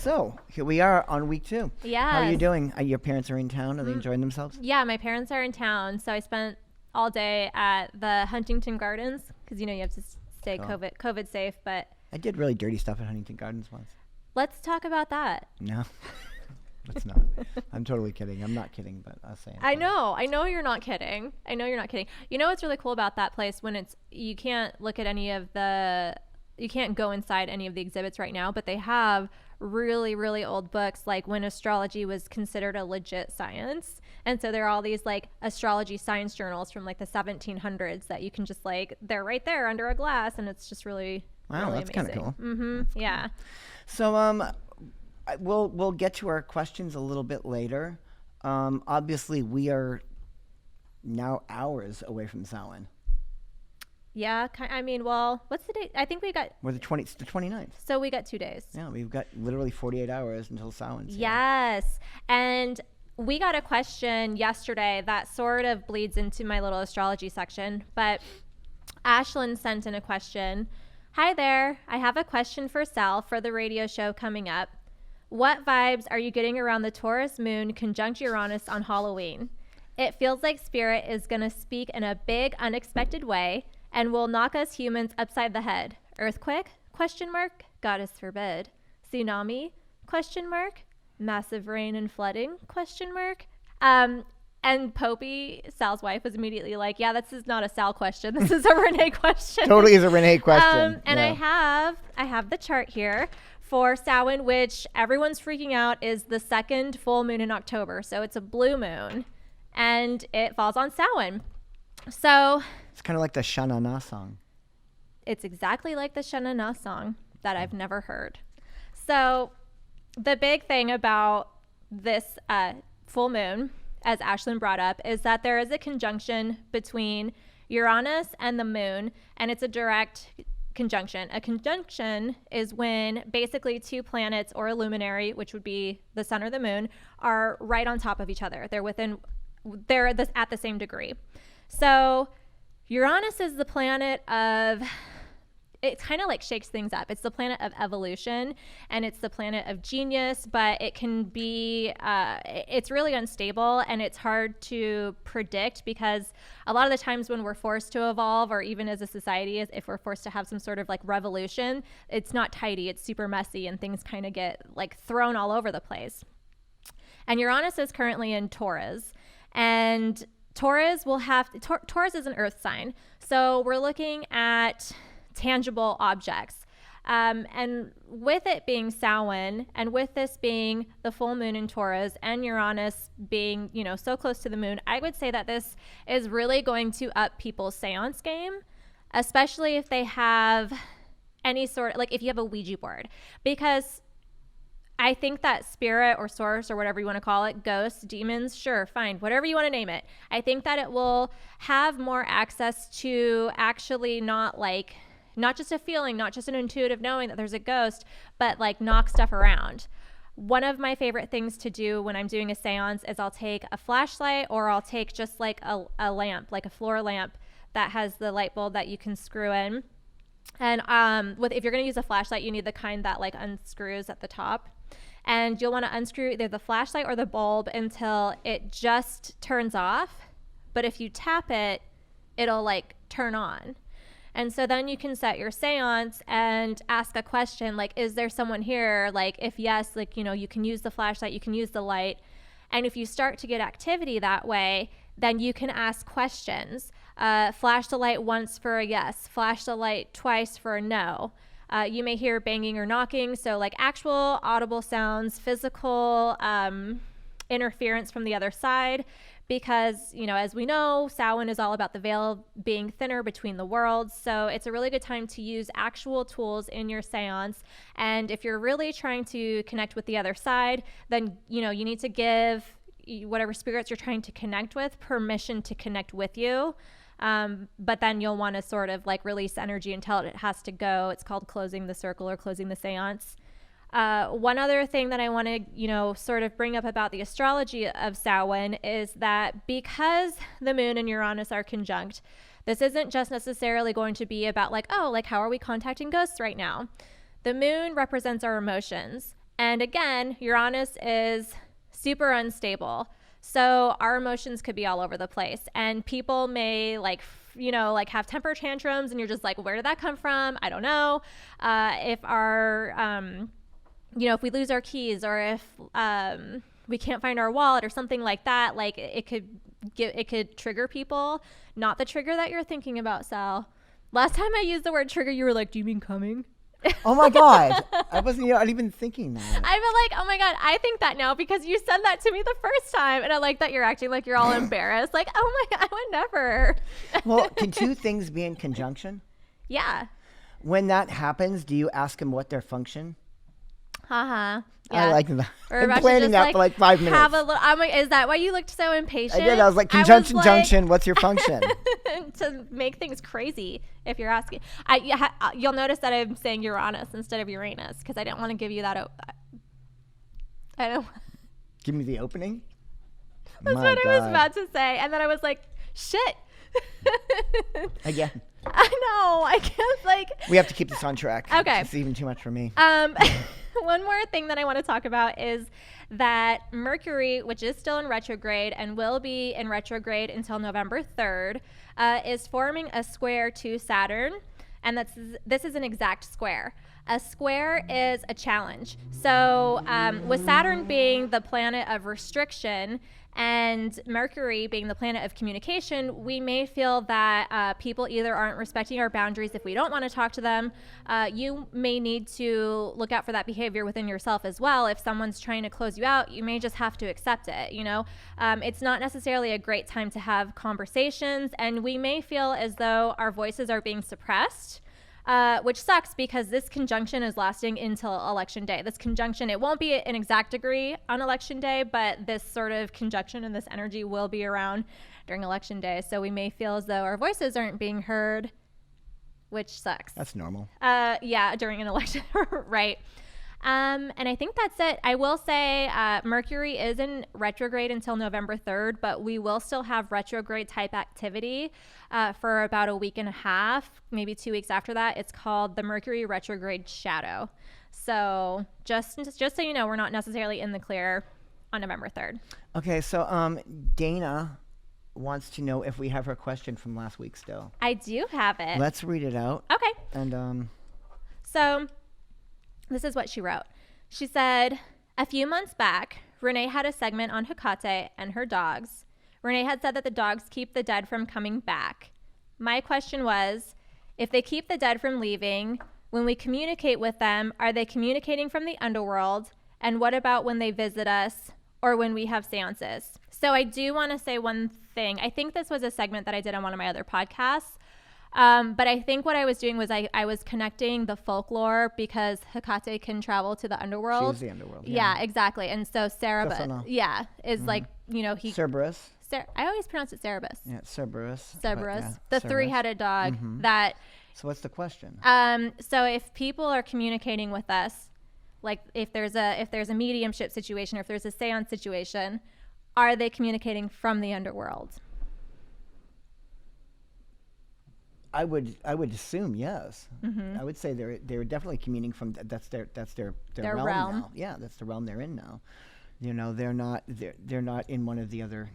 So here we are on week 2. Yeah. How are you doing? Your parents are in town. Are they enjoying themselves? Yeah, my parents are in town, so I spent all day at the Huntington Gardens because you have to stay COVID safe. But I did really dirty stuff at Huntington Gardens once. let's talk about that. No, let's not. I'm totally kidding. I'm not kidding, but I'll say it. I know you're not kidding. You know what's really cool about that place when you can't look at you can't go inside any of the exhibits right now, but they have really, really old books, like when astrology was considered a legit science. And so there are all these like astrology science journals from like the 1700s that you can just they're right there under a glass. And it's just really, wow, really that's kind of cool. Mm-hmm. Yeah. So we'll get to our questions a little bit later. Obviously, we are now hours away from Samhain. Yeah, what's the date? I think We're the 29th. So we got 2 days. Yeah, we've got literally 48 hours until Samhain. Yes. And we got a question yesterday that sort of bleeds into my little astrology section, but Ashlyn sent in a question. Hi there. I have a question for Sal for the radio show coming up. What vibes are you getting around the Taurus moon conjunct Uranus on Halloween? It feels like spirit is going to speak in a big, unexpected way and will knock us humans upside the head. Earthquake? ? Goddess forbid. Tsunami? ? Massive rain and flooding? ? And Popey, Sal's wife, was immediately like, yeah, this is not a Sal question. This is a Renee question. Totally is a Renee question. And yeah. I have the chart here for Samhain, which everyone's freaking out is the second full moon in October. So it's a blue moon and it falls on Samhain. So it's kind of like the Shana Na song. It's exactly like the Shana Na song that I've never heard. So the big thing about this full moon, as Ashlyn brought up, is that there is a conjunction between Uranus and the moon, and it's a direct conjunction. A conjunction is when basically two planets or a luminary, which would be the sun or the moon, are right on top of each other. They're at the same degree. So Uranus is the planet of, it kind of like shakes things up. It's the planet of evolution and it's the planet of genius, but it can be, it's really unstable and it's hard to predict because a lot of the times when we're forced to evolve, or even as a society, if we're forced to have some sort of like revolution, it's not tidy, it's super messy and things kind of get like thrown all over the place. And Uranus is currently in Taurus, and Taurus Taurus is an earth sign. So we're looking at tangible objects. And with it being Samhain, and with this being the full moon in Taurus and Uranus being, so close to the moon, I would say that this is really going to up people's seance game, especially if they have any sort of, like if you have a Ouija board, because I think that spirit or source or whatever you want to call it, ghosts, demons, sure, fine, whatever you want to name it. I think that it will have more access to actually not just a feeling, not just an intuitive knowing that there's a ghost, but like knock stuff around. One of my favorite things to do when I'm doing a seance is I'll take a flashlight, or I'll take just like a lamp, like a floor lamp that has the light bulb that you can screw in. And if you're going to use a flashlight, you need the kind that like unscrews at the top. And you'll want to unscrew either the flashlight or the bulb until it just turns off. But if you tap it, it'll like turn on. And so then you can set your seance and ask a question like, is there someone here? Like, if yes, like, you can use the flashlight, you can use the light. And if you start to get activity that way, then you can ask questions. Flash the light once for a yes, flash the light twice for a no. You may hear banging or knocking, so like actual audible sounds, physical interference from the other side, because, as we know, Samhain is all about the veil being thinner between the worlds, so it's a really good time to use actual tools in your seance. And if you're really trying to connect with the other side, then, you need to give whatever spirits you're trying to connect with permission to connect with you. But then you'll want to sort of like release energy and tell it has to go. It's called closing the circle or closing the seance. One other thing that I want to, sort of bring up about the astrology of Samhain is that because the moon and Uranus are conjunct, this isn't just necessarily going to be about like, oh, like how are we contacting ghosts right now? The moon represents our emotions. And again, Uranus is super unstable. So our emotions could be all over the place. And people may like have temper tantrums and you're just like, where did that come from? I don't know. If our, if we lose our keys or if we can't find our wallet or something like that, like it could trigger people. Not the trigger that you're thinking about, Sal. Last time I used the word trigger, you were like, do you mean coming? Oh my God. I wasn't even thinking that. I feel like, oh my God, I think that now because you said that to me the first time. And I like that you're acting like you're all embarrassed. Like, oh my God, I would never. Well, can two things be in conjunction? Yeah. When that happens, do you ask them what their function? Haha. Yeah. I like that. Or I'm planning that for like 5 minutes. Have a little. I'm like, is that why you looked so impatient? I did. I was like, conjunction, junction. What's your function? To make things crazy, if you're asking, you'll notice that I'm saying Uranus instead of Uranus because I didn't want to give you that. I don't. Give me the opening. That's My what God. I was about to say, and then I was like, shit. Again. I know. I can't We have to keep this on track. Okay. It's even too much for me. One more thing that I want to talk about is that Mercury, which is still in retrograde and will be in retrograde until November 3rd, is forming a square to Saturn. And this is an exact square. A square is a challenge. So with Saturn being the planet of restriction and Mercury being the planet of communication, we may feel that people either aren't respecting our boundaries if we don't want to talk to them. You may need to look out for that behavior within yourself as well. If someone's trying to close you out, you may just have to accept it. It's not necessarily a great time to have conversations, and we may feel as though our voices are being suppressed. Which sucks because this conjunction is lasting until election day. This conjunction, it won't be an exact degree on election day, but this sort of conjunction and this energy will be around during election day. So we may feel as though our voices aren't being heard, which sucks. That's normal. Yeah, during an election, right. And I think that's it. I will say Mercury is in retrograde until November 3rd, but we will still have retrograde type activity for about a week and a half, maybe 2 weeks after that. It's called the Mercury retrograde shadow. So just so you know, we're not necessarily in the clear on November 3rd. Okay, so Dana wants to know if we have her question from last week still. I do have it. Let's read it out. Okay. And So this is what she wrote. She said, a few months back, Renee had a segment on Hecate and her dogs. Renee had said that the dogs keep the dead from coming back. My question was, if they keep the dead from leaving, when we communicate with them, are they communicating from the underworld? And what about when they visit us or when we have seances? So I do want to say one thing. I think this was a segment that I did on one of my other podcasts. But I think what I was doing was I was connecting the folklore because Hecate can travel to the underworld. she's the underworld. Yeah, exactly. And so Cerberus, is like, he. Cerberus. I always pronounce it Cerberus. Yeah, Cerberus. Cerberus, Yeah, the Cerberus. three-headed dog that. So what's the question? So if people are communicating with us, like if there's a mediumship situation or if there's a seance situation, are they communicating from the underworld? I would assume yes. I would say they're definitely communing from that's their Their realm realm. now. Yeah, that's the realm they're in now. They're not in one of the other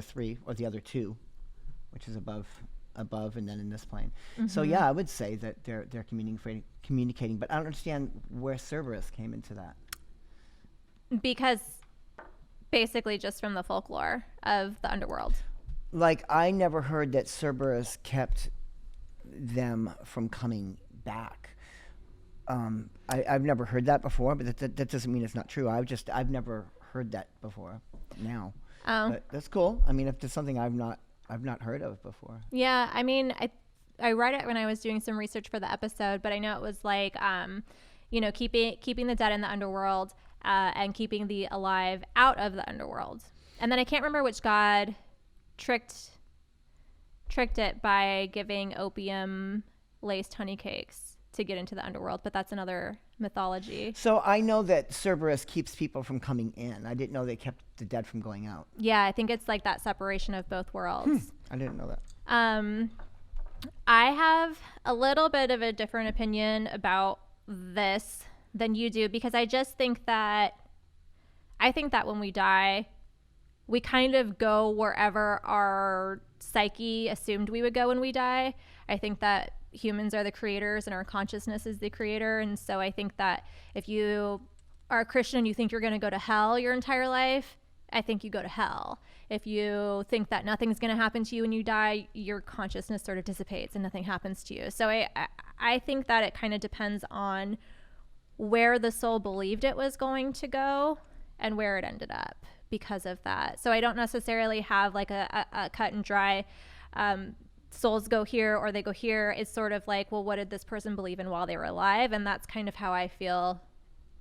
three or the other two, which is above and then in this plane. So yeah, I would say that they're communicating, but I don't understand where Cerberus came into that. Because basically just from the folklore of the underworld. Like, I never heard that Cerberus kept them from coming back. I've never heard that before, but that doesn't mean it's not true. I've never heard that before. Now, but that's cool. I mean, if there's something I've not heard of before. Yeah, I mean, I read it when I was doing some research for the episode, but I know it was like, keeping the dead in the underworld and keeping the alive out of the underworld. And then I can't remember which god tricked it by giving opium laced honey cakes to get into the underworld, but that's another mythology. So I know that Cerberus keeps people from coming in. I didn't know they kept the dead from going out. Yeah, I think it's like that separation of both worlds. I didn't know that. I have a little bit of a different opinion about this than you do, because I just think that when we die, we kind of go wherever our psyche assumed we would go when we die. I think that humans are the creators and our consciousness is the creator. And so I think that if you are a Christian and you think you're going to go to hell your entire life, I think you go to hell. If you think that nothing's going to happen to you when you die, your consciousness sort of dissipates and nothing happens to you. So I think that it kind of depends on where the soul believed it was going to go and where it ended up because of that. So I don't necessarily have like a cut and dry souls go here or they go here. It's sort of like, well, what did this person believe in while they were alive? And that's kind of how I feel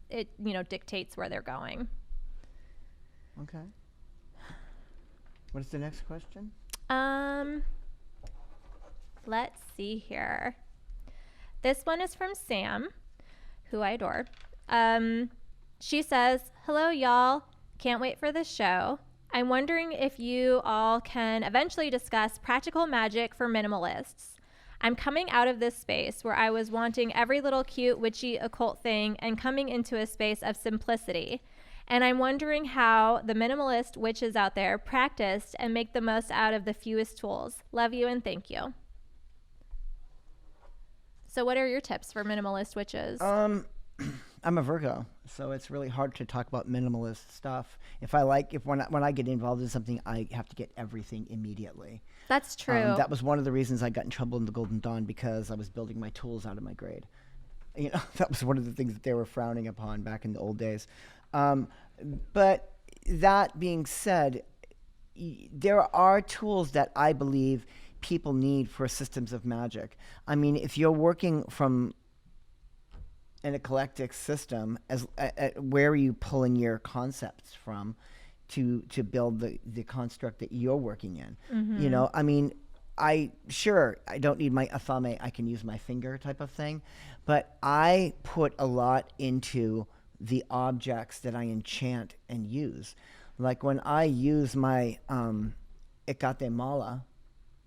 it, dictates where they're going. Okay. What is the next question? Let's see here. This one is from Sam, who I adore. She says, "Hello, y'all. Can't wait for the show. I'm wondering if you all can eventually discuss practical magic for minimalists. I'm coming out of this space where I was wanting every little cute, witchy, occult thing and coming into a space of simplicity. And I'm wondering how the minimalist witches out there practiced and make the most out of the fewest tools. Love you and thank you." So what are your tips for minimalist witches? I'm a Virgo, so it's really hard to talk about minimalist stuff. When I get involved in something, I have to get everything immediately. That's true. That was one of the reasons I got in trouble in the Golden Dawn, because I was building my tools out of my grade. That was one of the things that they were frowning upon back in the old days. But that being said, there are tools that I believe people need for systems of magic. I mean, if you're working from an eclectic system, where are you pulling your concepts from to build the construct that you're working in? Mm-hmm. I mean, I don't need my athame, I can use my finger type of thing, but I put a lot into the objects that I enchant and use. Like when I use my Ikate mala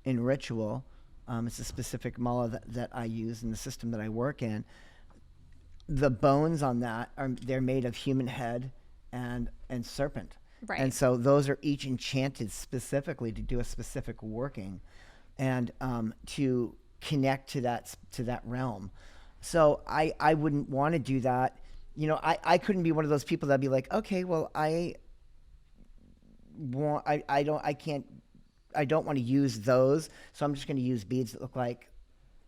in ritual, it's a specific mala that I use in the system that I work in. The bones on that they're made of human head and serpent. Right. And so those are each enchanted specifically to do a specific working and to connect to that realm. So I wouldn't want to do that. I couldn't be one of those people that'd be like, okay, well, I don't want to use those, so I'm just going to use beads that look like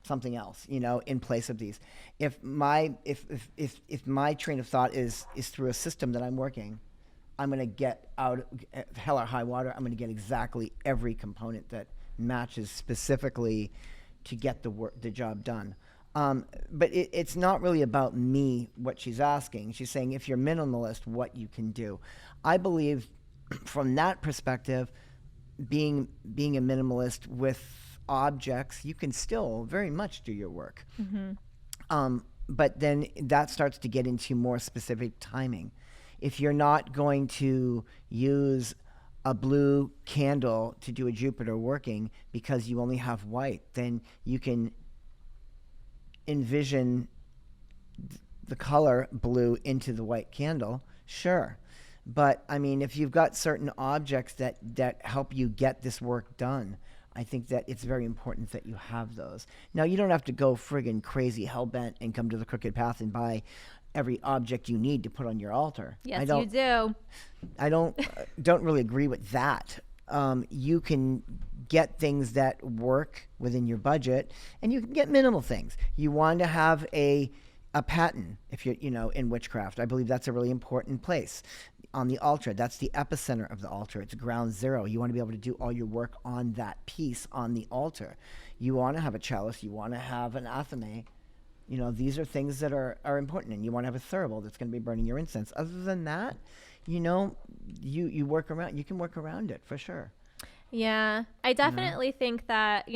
something else, in place of these. If my train of thought is through a system that I'm working, I'm going to get out hell or high water. I'm going to get exactly every component that matches specifically to get the job done. But it's not really about me, what she's asking. She's saying if you're minimalist, what you can do. I believe from that perspective, being a minimalist with objects, you can still very much do your work. Mm-hmm. But then that starts to get into more specific timing. If you're not going to use a blue candle to do a Jupiter working because you only have white, then you can envision the color blue into the white candle, sure. But I mean, if you've got certain objects that help you get this work done, I think that it's very important that you have those. Now, you don't have to go friggin' crazy hell-bent and come to the Crooked Path and buy every object you need to put on your altar. Yes, you do. I don't really agree with that. You can get things that work within your budget, and you can get minimal things. You want to have a paten if you're in witchcraft. I believe that's a really important place on the altar. That's the epicenter of the altar. It's ground zero. You want to be able to do all your work on that piece on the altar. You want to have a chalice. You want to have an athame. These are things that are important, and you want to have a thurible that's going to be burning your incense. Other than that, you work around. You can work around it for sure. Yeah, I definitely think that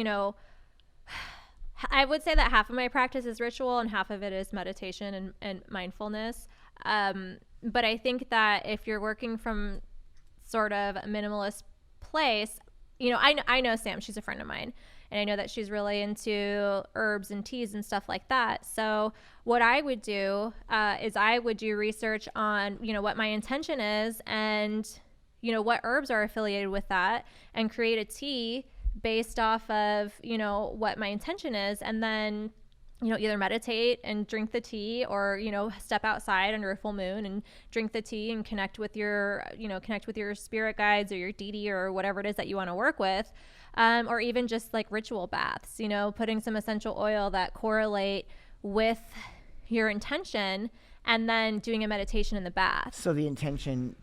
I would say that half of my practice is ritual and half of it is meditation and mindfulness. But I think that if you're working from sort of a minimalist place, I know Sam, she's a friend of mine, And I know that she's really into herbs and teas and stuff like that. So what I would do is I would do research on, what my intention is and, what herbs are affiliated with that, and create a tea based off of, what my intention is. And then, either meditate and drink the tea, or, step outside under a full moon and drink the tea and connect with your spirit guides or your deity or whatever it is that you want to work with. Or even just like ritual baths, putting some essential oil that correlate with your intention, and then doing a meditation in the bath. So the intention,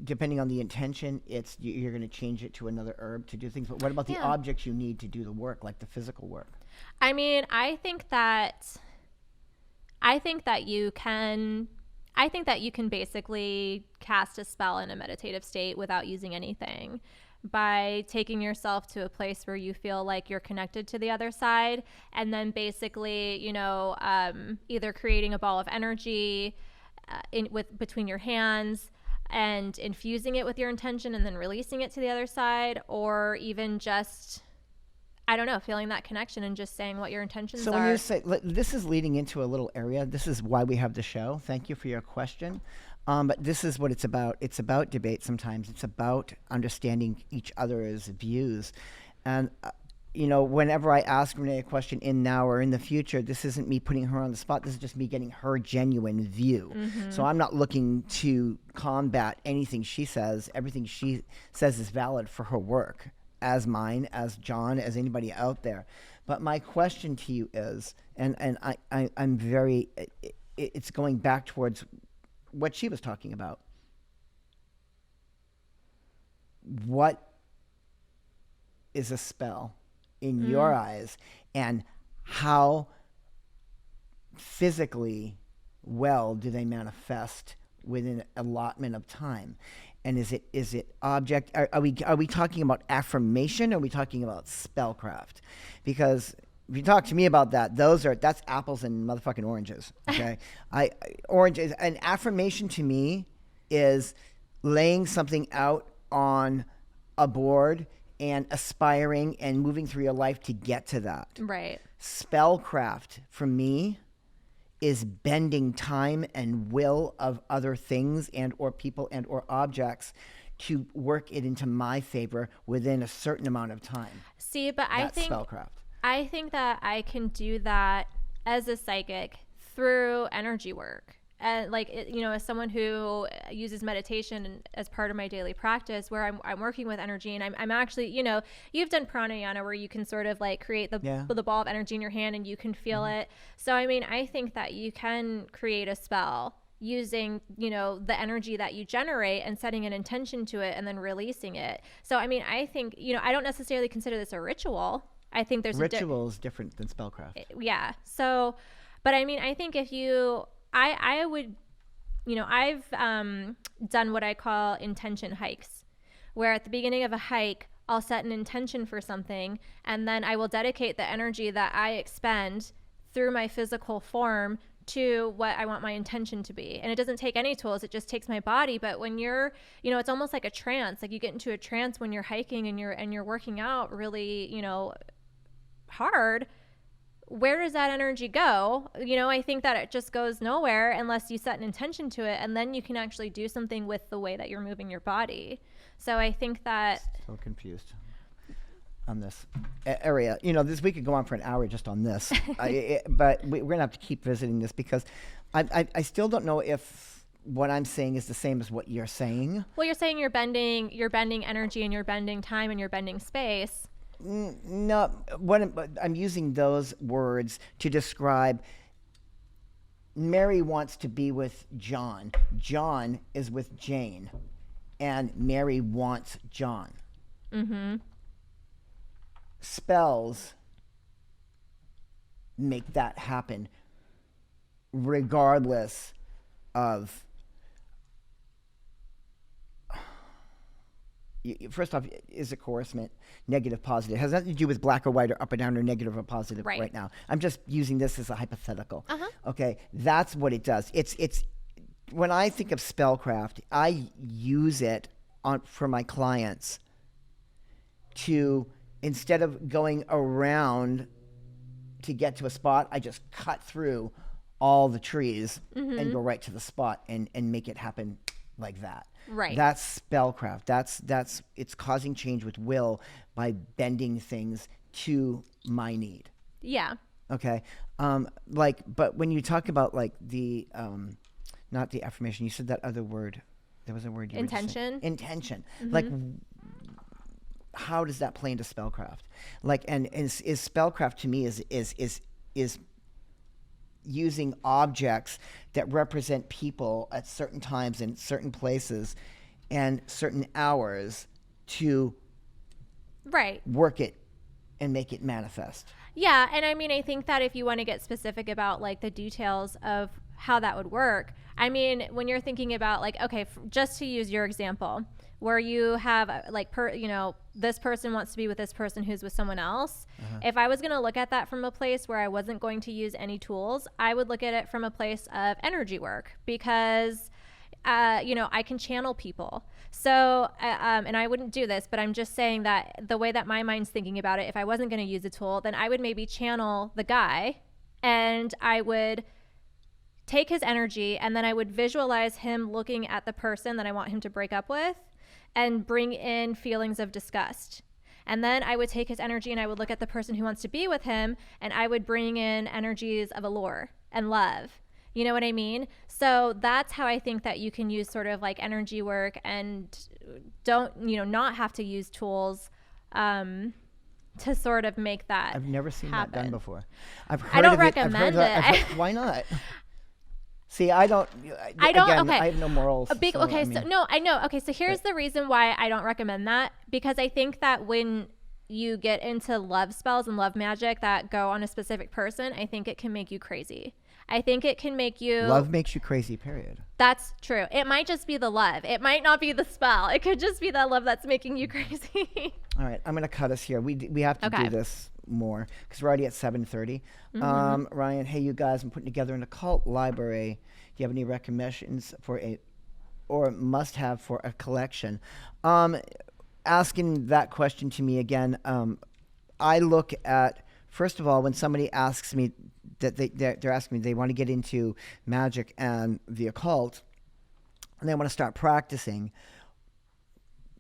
depending on the intention, you're going to change it to another herb to do things. But what about the objects you need to do the work, like the physical work? I mean, I think that you can basically cast a spell in a meditative state without using anything, by taking yourself to a place where you feel like you're connected to the other side, and then basically, either creating a ball of energy between your hands and infusing it with your intention and then releasing it to the other side, or even just, I don't know, feeling that connection and just saying what your intentions are. So when you say, this is leading into a little area. This is why we have the show. Thank you for your question. But this is what it's about. It's about debate sometimes. It's about understanding each other's views. And, whenever I ask Renee a question in now or in the future, this isn't me putting her on the spot. This is just me getting her genuine view. Mm-hmm. So I'm not looking to combat anything she says. Everything she says is valid for her work, as mine, as John, as anybody out there. But my question to you is, and I'm very, it's going back towards what she was talking about. What is a spell in your eyes, and how physically well do they manifest within an allotment of time? And is it object? Are we talking about affirmation? Or are we talking about spellcraft? Because if you talk to me about that, that's apples and motherfucking oranges. Okay, oranges. An affirmation to me is laying something out on a board and aspiring and moving through your life to get to that. Right. Spellcraft for me is bending time and will of other things and or people and or objects to work it into my favor within a certain amount of time. See, but I think spellcraft. I think that I can do that as a psychic through energy work. And as someone who uses meditation as part of my daily practice, where I'm working with energy, and I'm actually, you've done pranayama where you can sort of like create the ball of energy in your hand and you can feel it. So, I mean, I think that you can create a spell using, the energy that you generate and setting an intention to it and then releasing it. So, I mean, I think, I don't necessarily consider this a ritual. I think there's ritual is different than spellcraft. Yeah. So, but I mean, I think if you, I would, I've done what I call intention hikes, where at the beginning of a hike, I'll set an intention for something, and then I will dedicate the energy that I expend through my physical form to what I want my intention to be. And it doesn't take any tools, it just takes my body. But when you're, it's almost like a trance. Like you get into a trance when you're hiking and you're working out really, hard. Where does that energy go? I think that it just goes nowhere unless you set an intention to it, and then you can actually do something with the way that you're moving your body. So I think that... So confused on this area. We could go on for an hour just on this, but we're going to have to keep visiting this, because I still don't know if what I'm saying is the same as what you're saying. Well, you're saying you're bending energy, and you're bending time, and you're bending space. No, I'm using those words to describe Mary wants to be with John. John is with Jane, and Mary wants John. Mm-hmm. Spells make that happen regardless of... First off, is a coercement negative, positive? It has nothing to do with black or white or up or down or negative or positive right now. I'm just using this as a hypothetical. Uh-huh. Okay, that's what it does. It's when I think of spellcraft, I use it for my clients to instead of going around to get to a spot, I just cut through all the trees and go right to the spot and make it happen like that. Right. That's spellcraft. That's it's causing change with will by bending things to my need. Yeah. Okay. But when you talk about like the not the affirmation, you said that other word. There was a word you were just saying. Intention. Intention. Like, how does that play into spellcraft? Like, and is spellcraft to me is using objects that represent people at certain times in certain places and certain hours to Right. work it and make it manifest. Yeah, and I mean, I think that if you want to get specific about like the details of how that would work, I mean, when you're thinking about like, okay, just to use your example, where you have like, this person wants to be with this person who's with someone else. If I was going to look at that from a place where I wasn't going to use any tools, I would look at it from a place of energy work because, I can channel people. So, and I wouldn't do this, but I'm just saying that the way that my mind's thinking about it, if I wasn't going to use a tool, then I would maybe channel the guy and I would take his energy and then I would visualize him looking at the person that I want him to break up with and bring in feelings of disgust. And then I would take his energy and I would look at the person who wants to be with him and I would bring in energies of allure and love. You know what I mean? So that's how I think that you can use sort of like energy work and don't, not have to use tools to sort of make that I've never seen happen. that done before. I've heard I don't of it. recommend it. Why not? See, I don't. Again, okay. I have no morals. I know. Okay, so here's the reason why I don't recommend that, because I think that when you get into love spells and love magic that go on a specific person, I think it can make you crazy. I think it can make you... Love makes you crazy, period. That's true. It might just be the love. It might not be the spell. It could just be that love that's making you crazy. All right, I'm going to cut us here. We have to do this more because we're already at 7:30. Ryan, hey, you guys, I'm putting together an occult library. Do you have any recommendations for or must-have for a collection? Asking that question to me again, I look at, first of all, when somebody asks me that they're asking me they want to get into magic and the occult, and they want to start practicing,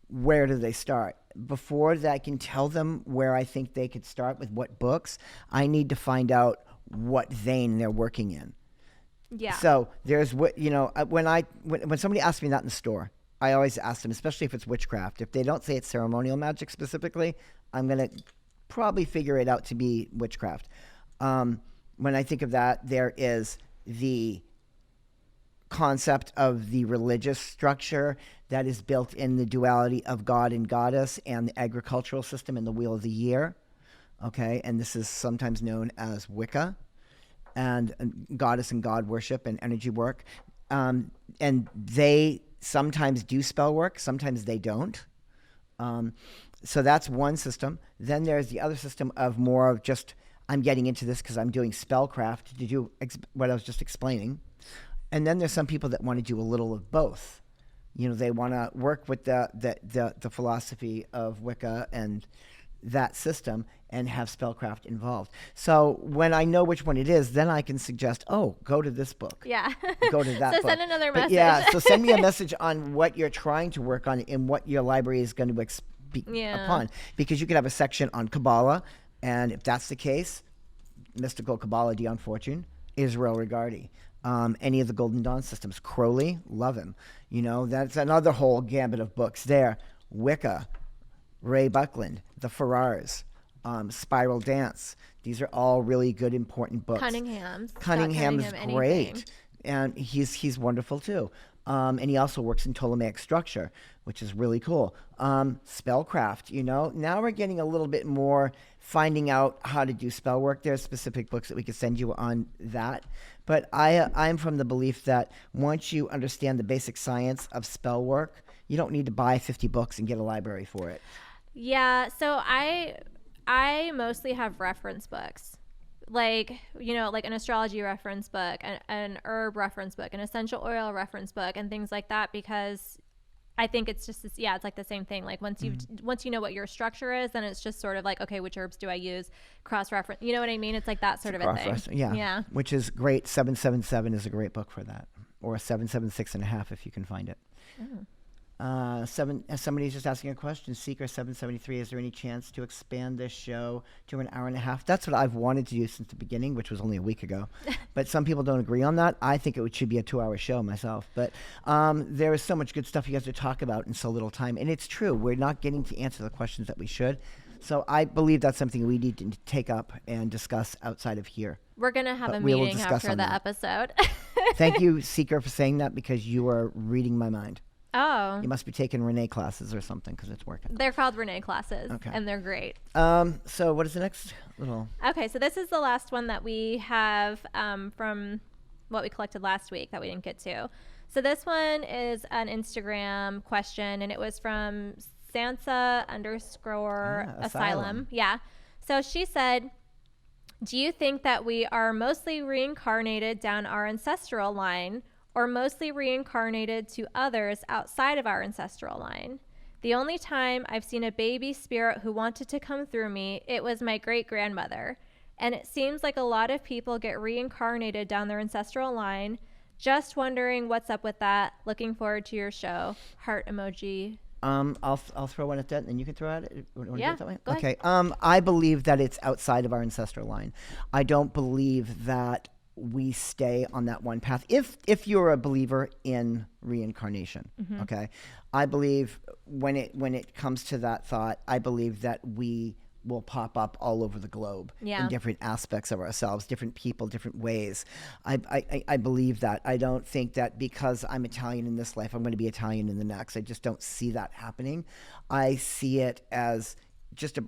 where do they start? Before that I can tell them where I think they could start with what books, I need to find out what vein they're working in. Yeah. So there's what, when somebody asks me that in the store, I always ask them, especially if it's witchcraft. If they don't say it's ceremonial magic specifically, I'm going to probably figure it out to be witchcraft. When I think of that, there is the concept of the religious structure that is built in the duality of God and goddess and the agricultural system and the wheel of the year. Okay, and this is sometimes known as Wicca and goddess and god worship and energy work. And they sometimes do spell work, sometimes they don't. So that's one system. Then there's the other system of more of just, I'm getting into this because I'm doing spellcraft to do what I was just explaining. And then there's some people that want to do a little of both. They want to work with the philosophy of Wicca and that system and have spellcraft involved. So when I know which one it is, then I can suggest, go to this book. Yeah. Go to that book. So send another message. Yeah, so send me a message on what you're trying to work on and what your library is going to upon. Because you could have a section on Kabbalah, and if that's the case, mystical Kabbalah, Dion Fortune, Israel Regardie. Any of the Golden Dawn systems. Crowley, love him. That's another whole gambit of books there. Wicca, Ray Buckland, the Farrars, Spiral Dance. These are all really good, important books. Cunningham's great. And he's wonderful too. And he also works in Ptolemaic structure, which is really cool. Spellcraft, now we're getting a little bit more finding out how to do spell work. There's specific books that we could send you on that. But I'm from the belief that once you understand the basic science of spell work, you don't need to buy 50 books and get a library for it. Yeah, so I mostly have reference books. Like an astrology reference book, an herb reference book, an essential oil reference book, and things like that, because I think it's just this, yeah, it's like the same thing. Like once you know what your structure is, then it's just sort of like, okay, which herbs do I use? Cross reference. You know what I mean? It's like that sort of a thing. Yeah. Yeah. Which is great. 777 is a great book for that, or 776.5 if you can find it. Oh. Somebody's just asking a question. Seeker 773, is there any chance to expand this show to an hour and a half? That's what I've wanted to do since the beginning, which was only a week ago. But some people don't agree on that. I think should be a 2-hour show myself. But there is so much good stuff you guys to talk about in so little time. And it's true. We're not getting to answer the questions that we should. So I believe that's something we need to take up and discuss outside of here. We're going to have a meeting after the episode. Thank you, Seeker, for saying that, because you are reading my mind. Oh. You must be taking Renee classes or something, because it's working. They're called Renee classes, okay. And they're great. So what is the next little? Okay, so this is the last one that we have from what we collected last week that we didn't get to. So this one is an Instagram question, and it was from Sansa_asylum. Yeah. So she said, do you think that we are mostly reincarnated down our ancestral line, or mostly reincarnated to others outside of our ancestral line? The only time I've seen a baby spirit who wanted to come through me, it was my great-grandmother. And it seems like a lot of people get reincarnated down their ancestral line. Just wondering what's up with that. Looking forward to your show. Heart emoji. I'll throw one at that, and then you can throw at it. Yeah, that way? go Okay. I believe that it's outside of our ancestral line. I don't believe that we stay on that one path. If you're a believer in reincarnation, okay, I believe when it comes to that thought, I believe that we will pop up all over the globe in different aspects of ourselves, different people, different ways. I believe that. I don't think that because I'm Italian in this life, I'm going to be Italian in the next. I just don't see that happening. I see it as just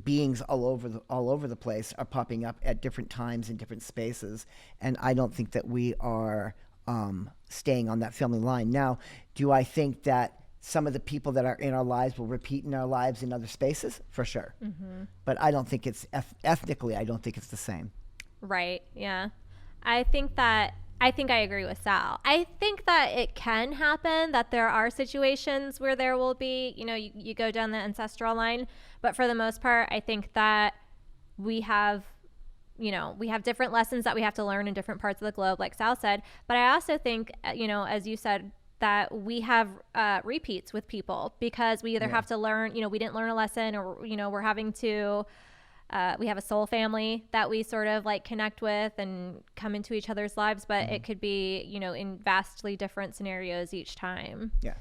beings all over the place are popping up at different times in different spaces, and I don't think that we are staying on that family line. Now, do I think that some of the people that are in our lives will repeat in our lives in other spaces? For sure. But I don't think it's ethnically, I don't think it's the same. Right. Yeah. I think I agree with Sal. I think that it can happen, that there are situations where there will be, you go down the ancestral line, but for the most part, I think that we have different lessons that we have to learn in different parts of the globe, like Sal said. But I also think, as you said, that we have repeats with people, because we either have to learn, we didn't learn a lesson, or, we're having to, we have a soul family that we sort of like connect with and come into each other's lives, but it could be, in vastly different scenarios each time. Yeah.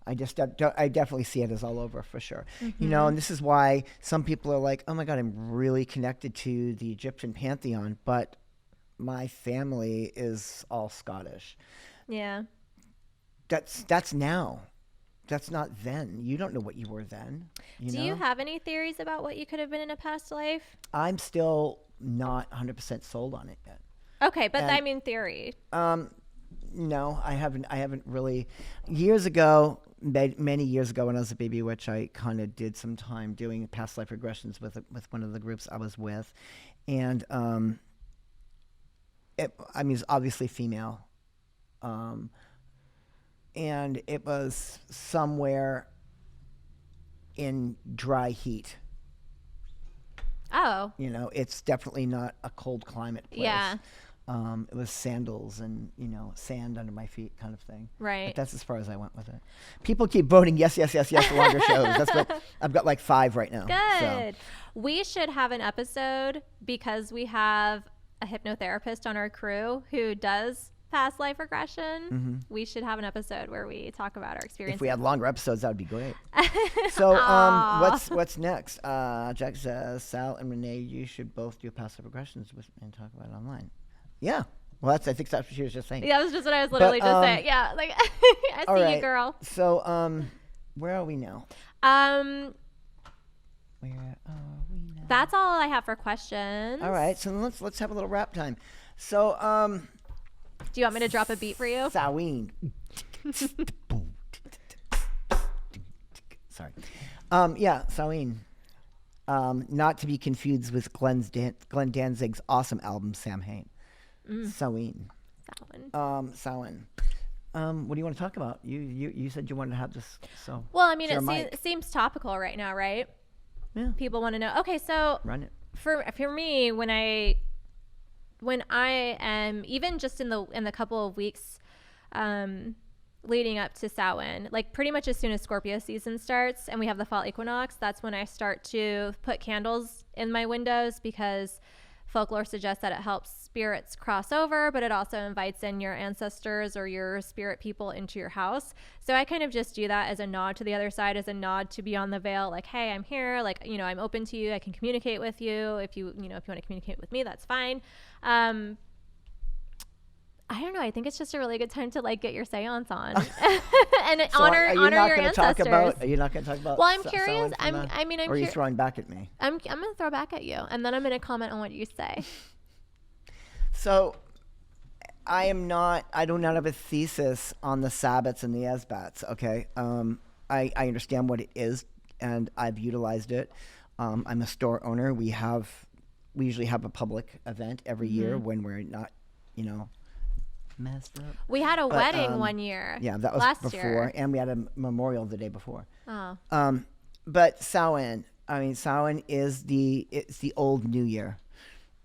I definitely see it as all over, for sure. And this is why some people are like, oh my God, I'm really connected to the Egyptian pantheon, but my family is all Scottish. Yeah. That's now. That's not then. You don't know what you were then. Do you have any theories about what you could have been in a past life? I'm still not 100% sold on it yet. Okay, but I mean theory. No, I haven't really. Years ago, many years ago, when I was a baby witch, I kind of did some time doing past life regressions with one of the groups I was with, and it's obviously female. And it was somewhere in dry heat. Oh. It's definitely not a cold climate place. Yeah. It was sandals and, sand under my feet kind of thing. Right. But that's as far as I went with it. People keep voting yes for longer shows. That's what I've got, like 5 right now. Good. So. We should have an episode, because we have a hypnotherapist on our crew who does past life regression. We should have an episode where we talk about our experience. If we had longer episodes, that would be great. So what's next? Jack says, Sal and Renee, you should both do past life regressions and talk about it online. Yeah. Well, I think that's what she was just saying. Yeah, that was just what I was literally just saying. Yeah, like I see you, girl. So where are we now? Where are we now? That's all I have for questions. All right, so let's have a little rap time. So do you want me to drop a beat for you? Samhain. Sorry. Samhain. Not to be confused with Glenn Danzig's awesome album, Samhain. Samhain. Samhain. What do you want to talk about? You said you wanted to have this. So Well, I mean, share it mic. seems topical right now, right? Yeah, People want to know. Okay, so run it. for me, when I am even just in the couple of weeks leading up to Samhain, like pretty much as soon as Scorpio season starts and we have the fall equinox, that's when I start to put candles in my windows, because folklore suggests that it helps spirits cross over, but it also invites in your ancestors or your spirit people into your house. So I kind of just do that as a nod to the other side, as a nod to Beyond the Veil, like, hey, I'm here, like, I'm open to you, I can communicate with you. If you want to communicate with me, that's fine. I don't know. I think it's just a really good time to like get your seance on and So honor are you not your gonna ancestors. Are you not going to talk about? Well, I'm Samhain curious. from I'm Or are you curious. throwing back at me? I'm gonna throw back at you, and then I'm gonna comment on what you say. So I do not have a thesis on the Sabbats and the Esbats. Okay. I understand what it is, and I've utilized it. I'm a store owner. We usually have a public event every year when we're not, messed up. We had a But, wedding one year. Yeah, that was last before, year. and we had a memorial the day before. Oh, But Samhain, Samhain is it's the old New Year.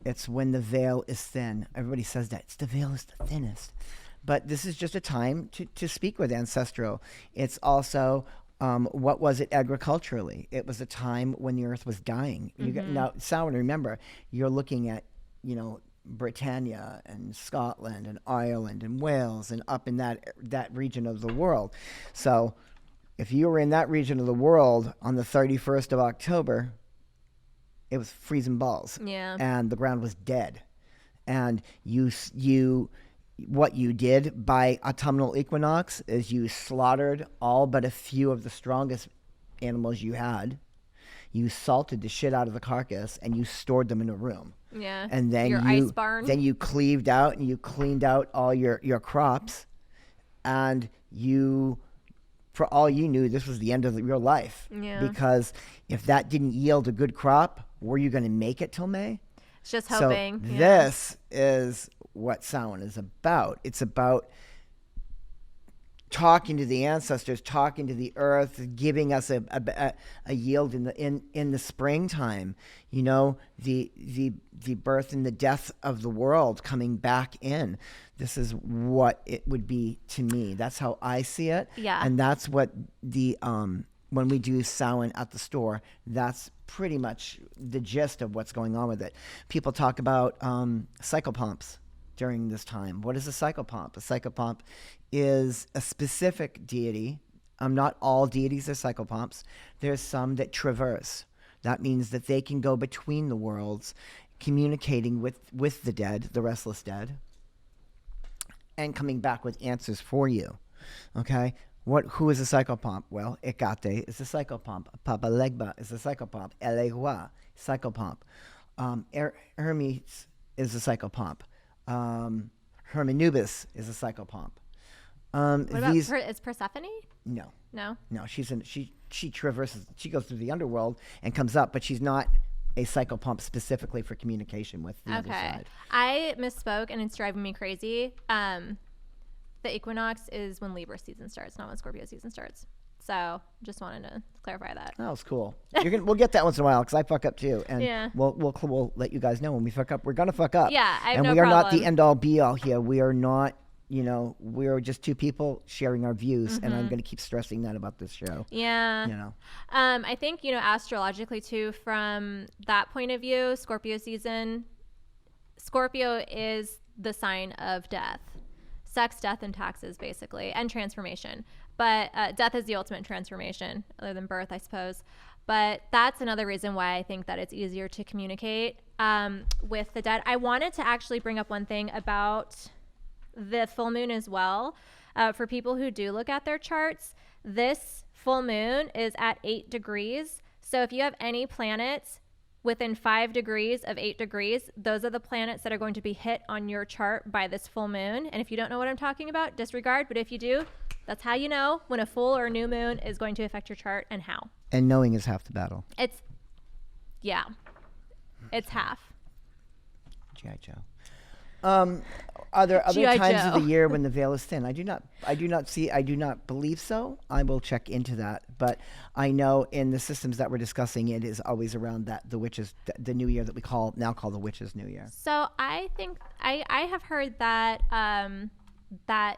It's when the veil is thin. Everybody says that the veil is the thinnest, but this is just a time to speak with ancestral. It's also what was it agriculturally? It was a time when the earth was dying. Now, Samhain, remember, you're looking at Britannia and Scotland and Ireland and Wales and up in that region of the world. So if you were in that region of the world on the 31st of October, it was freezing balls. Yeah. And the ground was dead. And what you did by autumnal equinox is you slaughtered all but a few of the strongest animals you had. You salted the shit out of the carcass and you stored them in a room. yeah. And then your ice barn. Then you cleaved out and you cleaned out all your crops, and for all you knew, this was the end of your life. Yeah. Because if that didn't yield a good crop, were you going to make it till May? It's just hoping. So yeah. this is what Samhain is about. It's about talking to the ancestors, talking to the earth, giving us a yield in the springtime. The birth and the death of the world coming back in. This is what it would be to me. That's how I see it. Yeah. And that's what when we do Samhain at the store, that's pretty much the gist of what's going on with it. People talk about psychopomps during this time. What is a psychopomp? A psychopomp is a specific deity. Not all deities are psychopomps. There's some that traverse. That means that they can go between the worlds, communicating with the dead, the restless dead, and coming back with answers for you. Okay? Who is a psychopomp? Well, Ekate is a psychopomp. Papa Legba is a psychopomp. Elegua, psychopomp. Hermes is a psychopomp. Hermanubis is a psychopomp. What about is Persephone? No, No. she traverses. She goes through the underworld and comes up, but she's not a psychopomp specifically for communication with the other Okay. side. I misspoke, and it's driving me crazy. The equinox is when Libra season starts, not when Scorpio season starts. So just wanted to clarify that. That was cool. We'll get that once in a while because I fuck up too, and Yeah. we'll let you guys know when we fuck up. We're gonna fuck up. Yeah, I have and no we are not problem. the end all be all here. We are not. We are just two people sharing our views, and I'm gonna keep stressing that about this show. Yeah. I think, astrologically too, from that point of view, Scorpio season, Scorpio is the sign of death. Sex, death, and taxes, basically, and transformation. But death is the ultimate transformation, other than birth, I suppose. But that's another reason why I think that it's easier to communicate with the dead. I wanted to actually bring up one thing about the full moon as well. For people who do look at their charts, this full moon is at 8 degrees. So if you have any planets within 5 degrees of 8 degrees, those are the planets that are going to be hit on your chart by this full moon. And if you don't know what I'm talking about, disregard. But if you do, that's how you know when a full or new moon is going to affect your chart and how. And knowing is half the battle. It's half. G.I. Joe. Are there other G.I. times of Joe. the year when the veil is thin? I do not believe so. I will check into that. But I know in the systems that we're discussing, it is always around the witches, the new year that we now call the witches' new year. So I think I have heard that that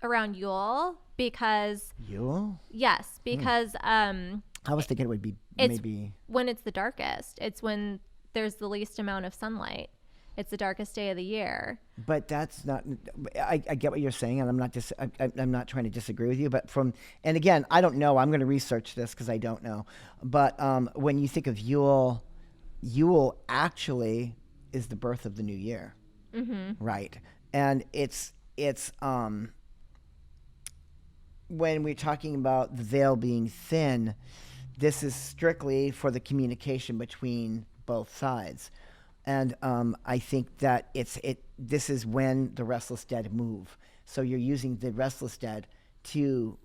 around Yule because Yule? yes, because I was thinking it would be it's maybe. when it's the darkest. It's when there's the least amount of sunlight. It's the darkest day of the year. But that's not. I get what you're saying, and I'm not trying to disagree with you. But and again, I don't know. I'm going to research this because I don't know. But when you think of Yule, Yule actually is the birth of the new year, right? And it's when we're talking about the veil being thin, this is strictly for the communication between both sides. And I think that this is when the restless dead move. So you're using the restless dead to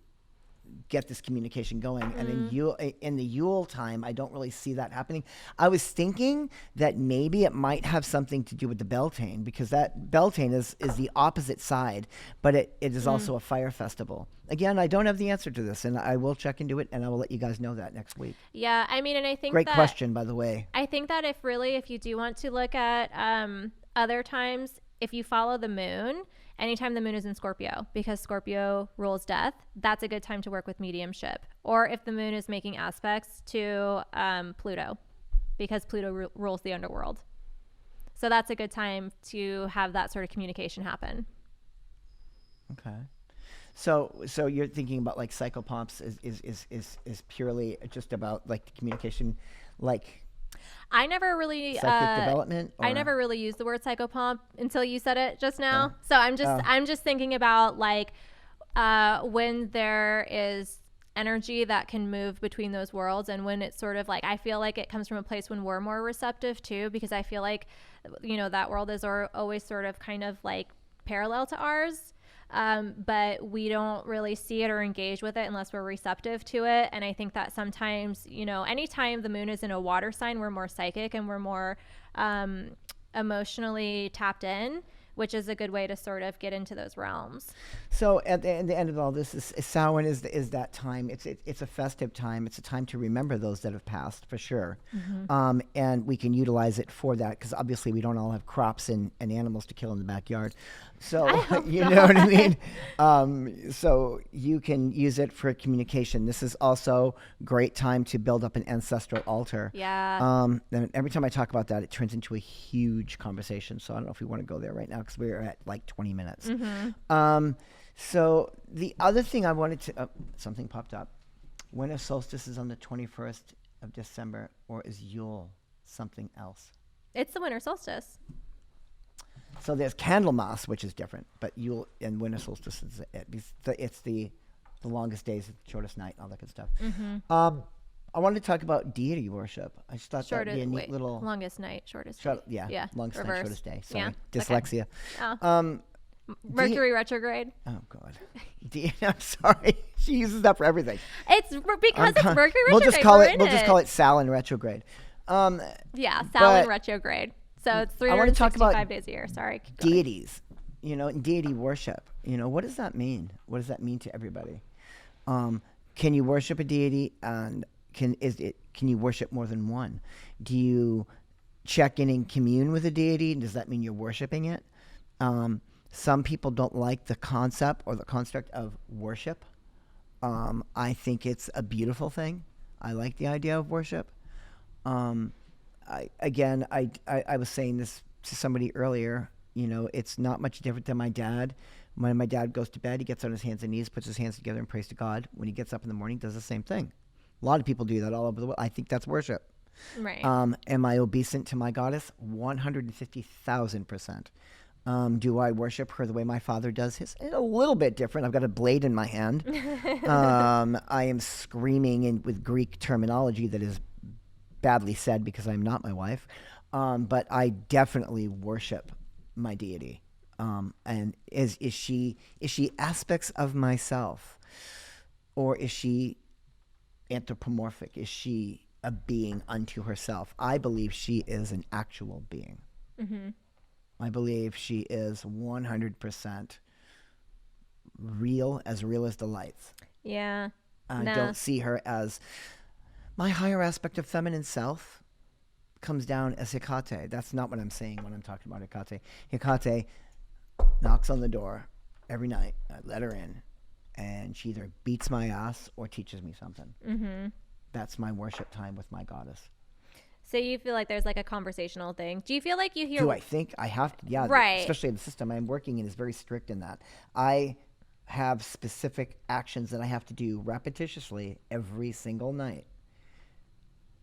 get this communication going. And in the Yule time, I don't really see that happening. I was thinking that maybe it might have something to do with the Beltane, because that Beltane is the opposite side, but it is also a fire festival. Again, I don't have the answer to this, and I will check into it, and I will let you guys know that next week. Yeah, I mean, and I think Great question, by the way. I think that if you do want to look at other times, if you follow the moon, anytime the moon is in Scorpio, because Scorpio rules death, that's a good time to work with mediumship. Or if the moon is making aspects to Pluto, because Pluto rules the underworld. So that's a good time to have that sort of communication happen. Okay. So you're thinking about like psychopomps is purely just about like the communication, like I never really psychic development. I never really used the word psychopomp until you said it just now. So I'm just thinking about like when there is energy that can move between those worlds, and when it's sort of like, I feel like it comes from a place when we're more receptive too, because I feel like that world is always sort of kind of like parallel to ours. But we don't really see it or engage with it unless we're receptive to it. And I think that sometimes, anytime the moon is in a water sign, we're more psychic and we're more emotionally tapped in, which is a good way to sort of get into those realms. So at the end of all this, Samhain is that time. It's a festive time. It's a time to remember those that have passed, for sure. And we can utilize it for that, because obviously we don't all have crops and animals to kill in the backyard. So you know what I mean? So you can use it for communication. This is also a great time to build up an ancestral altar. Yeah. And every time I talk about that, it turns into a huge conversation. So I don't know if we want to go there right now, because we're at like 20 minutes. So the other thing I wanted to, something popped up. Winter solstice is on the 21st of December, or is Yule something else? It's the winter solstice. So there's Candlemas, which is different, but Yule and winter solstice is it. It's the longest days, the shortest night, all that good stuff. I wanted to talk about deity worship. I just thought that would be a neat little longest night, shortest day. Yeah, longest reverse. night, shortest day. Sorry, Yeah, dyslexia. Okay. Oh. Mercury retrograde. Oh God, I'm sorry. She uses that for everything. It's because it's Mercury retrograde. We'll just call it Sal and retrograde. Yeah, Sal and retrograde. So it's 365 days a year. Sorry. Deities, deity worship. What does that mean? What does that mean to everybody? Can you worship a deity, and can you worship more than one? Do you check in and commune with a deity? Does that mean you're worshiping it? Some people don't like the concept or the construct of worship. I think it's a beautiful thing. I like the idea of worship. I was saying this to somebody earlier. It's not much different than my dad. When my dad goes to bed, he gets on his hands and knees, puts his hands together and prays to God. When he gets up in the morning, does the same thing. A lot of people do that all over the world. I think that's worship. Right. Am I obeisant to my goddess? 150,000%. Do I worship her the way my father does his? It's a little bit different. I've got a blade in my hand. I am screaming with Greek terminology that is badly said because I'm not my wife. But I definitely worship my deity. And is she aspects of myself, or is she anthropomorphic? Is she a being unto herself? I believe she is an actual being. I believe she is 100% real as the lights. Yeah. I No. don't see her as my higher aspect of feminine self comes down as Hecate. That's not what I'm saying when I'm talking about Hecate. Hecate knocks on the door every night. I let her in, and she either beats my ass or teaches me something. Mm-hmm. That's my worship time with my goddess. So you feel like there's like a conversational thing. Do you feel like you hear? Do I think I have to? Yeah, Right. especially in the system I'm working in is very strict in that. I have specific actions that I have to do repetitiously every single night.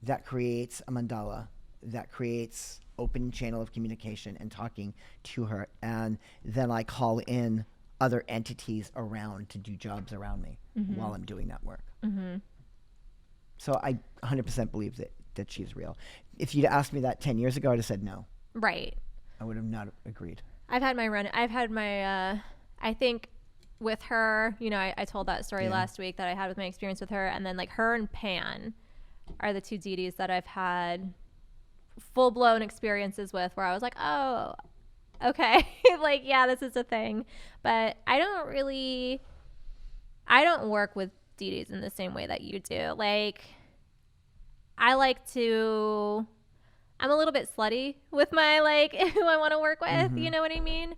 That creates a mandala. That creates open channel of communication and talking to her. And then I call in other entities around to do jobs around me while I'm doing that work. So I 100% believe that she's real. If you'd asked me that 10 years ago, I'd have said no. Right. I would have not agreed. I've had my I think with her, you know, I told that story last week that I had with my experience with her. And then like her and Pan are the two deities that I've had full blown experiences with where I was like, oh, okay. Like, yeah, this is a thing. But I don't work with deities in the same way that you do. Like, I'm a little bit slutty with my, like, who I want to work with. You know what I mean?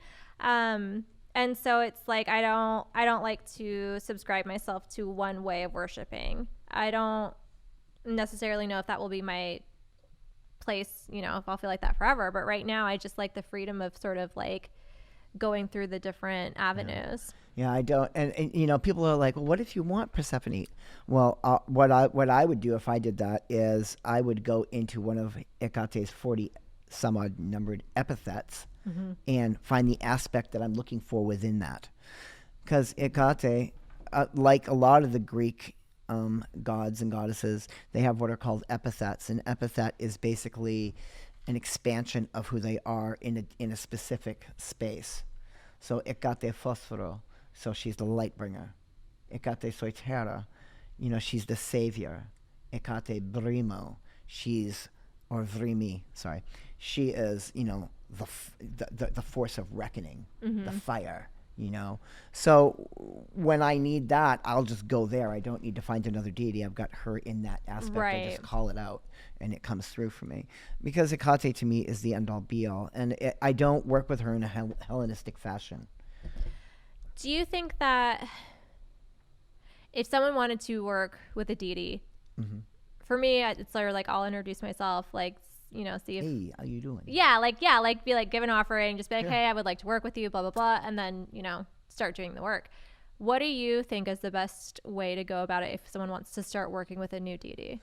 And so it's like, I don't like to subscribe myself to one way of worshiping. I don't necessarily know if that will be my place, you know, if I'll feel like that forever. But right now I just like the freedom of sort of like going through the different avenues. Yeah, I don't. And you know, people are like, well, what if you want Persephone? Well, what I would do if I did that is I would go into one of Hecate's 40 some odd numbered epithets and find the aspect that I'm looking for within that. Because Hecate, like a lot of the Greek gods and goddesses, they have what are called epithets. An epithet is basically an expansion of who they are in a specific space. So Hecate Fosforo, so she's the light bringer. Hecate Soitera, you know, she's the savior. Hecate Brimo, Vrimi, sorry, she is, you know, the force of reckoning, the fire. You know, so when I need that, I'll just go there. I don't need to find another deity. I've got her in that aspect. Right. I just call it out, and it comes through for me. Because Hecate to me is the end-all, be-all, and I don't work with her in a Hellenistic fashion. Do you think that if someone wanted to work with a deity, for me, it's sort of like I'll introduce myself, like, you know, see if, Hey, how you doing? yeah, be like, give an offering, just be like, hey, I would like to work with you, blah, blah, blah. And then, you know, start doing the work. What do you think is the best way to go about it if someone wants to start working with a new deity?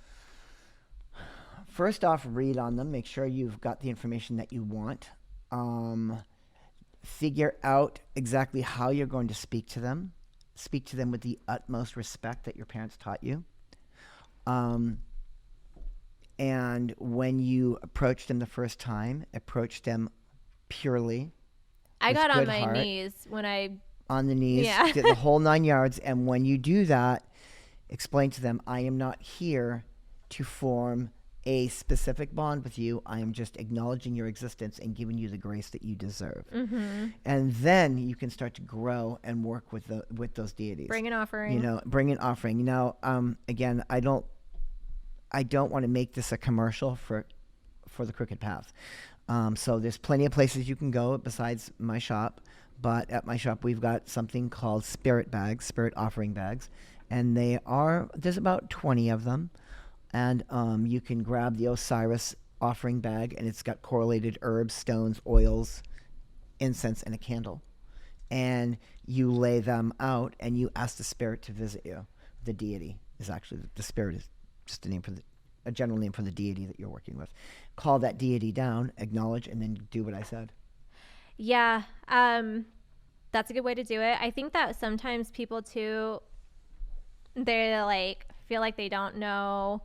First off, read on them. Make sure you've got the information that you want. Figure out exactly how you're going to speak to them. Speak to them with the utmost respect that your parents taught you. And when you approach them the first time, approach them purely. I got on good my heart. knees when I, On the knees, Yeah. did the whole 9 yards. And when you do that, explain to them, I am not here to form a specific bond with you. I am just acknowledging your existence and giving you the grace that you deserve. And then you can start to grow and work with those deities. bring an offering. You know, bring an offering. Now, again, I don't want to make this a commercial for the Crooked Path. So there's plenty of places you can go besides my shop. But at my shop, we've got something called spirit offering bags. And there's about 20 of them. And you can grab the Osiris offering bag, and it's got correlated herbs, stones, oils, incense, and a candle. And you lay them out, and you ask the spirit to visit you. The deity is actually, the spirit is just a general name for the deity that you're working with. Call that deity down, acknowledge, and then do what I said. Yeah. That's a good way to do it. I think that sometimes people too, they like feel like they don't know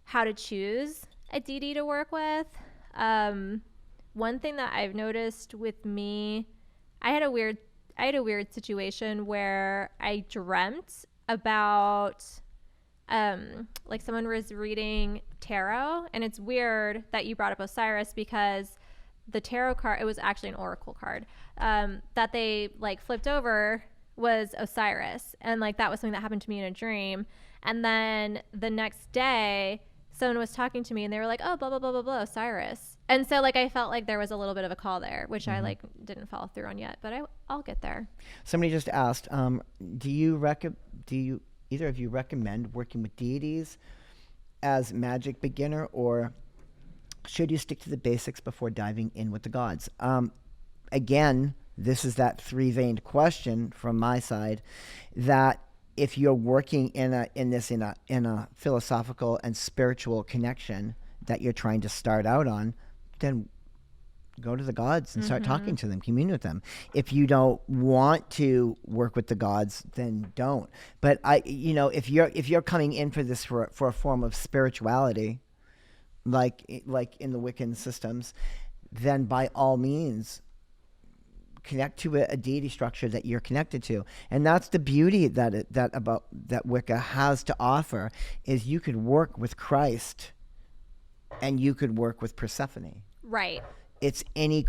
how to choose a deity to work with. One thing that I've noticed with me, I had a weird situation where I dreamt about like someone was reading tarot, and it's weird that you brought up Osiris because the tarot card, it was actually an oracle card, that they like flipped over was Osiris. And like that was something that happened to me in a dream. And then the next day, someone was talking to me and they were like, oh, blah, blah, blah, blah, blah, Osiris. And so like I felt like there was a little bit of a call there, which I like didn't follow through on yet, but I'll get there. Somebody just asked, do you either of you recommend working with deities as magic beginner, or should you stick to the basics before diving in with the gods? Again, this is that three-veined question from my side, that if you're working in a philosophical and spiritual connection that you're trying to start out on, then go to the gods and start talking to them, commune with them. If you don't want to work with the gods, then don't. But if you're coming in for this for a form of spirituality, like in the Wiccan systems, then by all means connect to a deity structure that you're connected to. And that's the beauty that Wicca has to offer, is you could work with Christ and you could work with Persephone. Right. It's any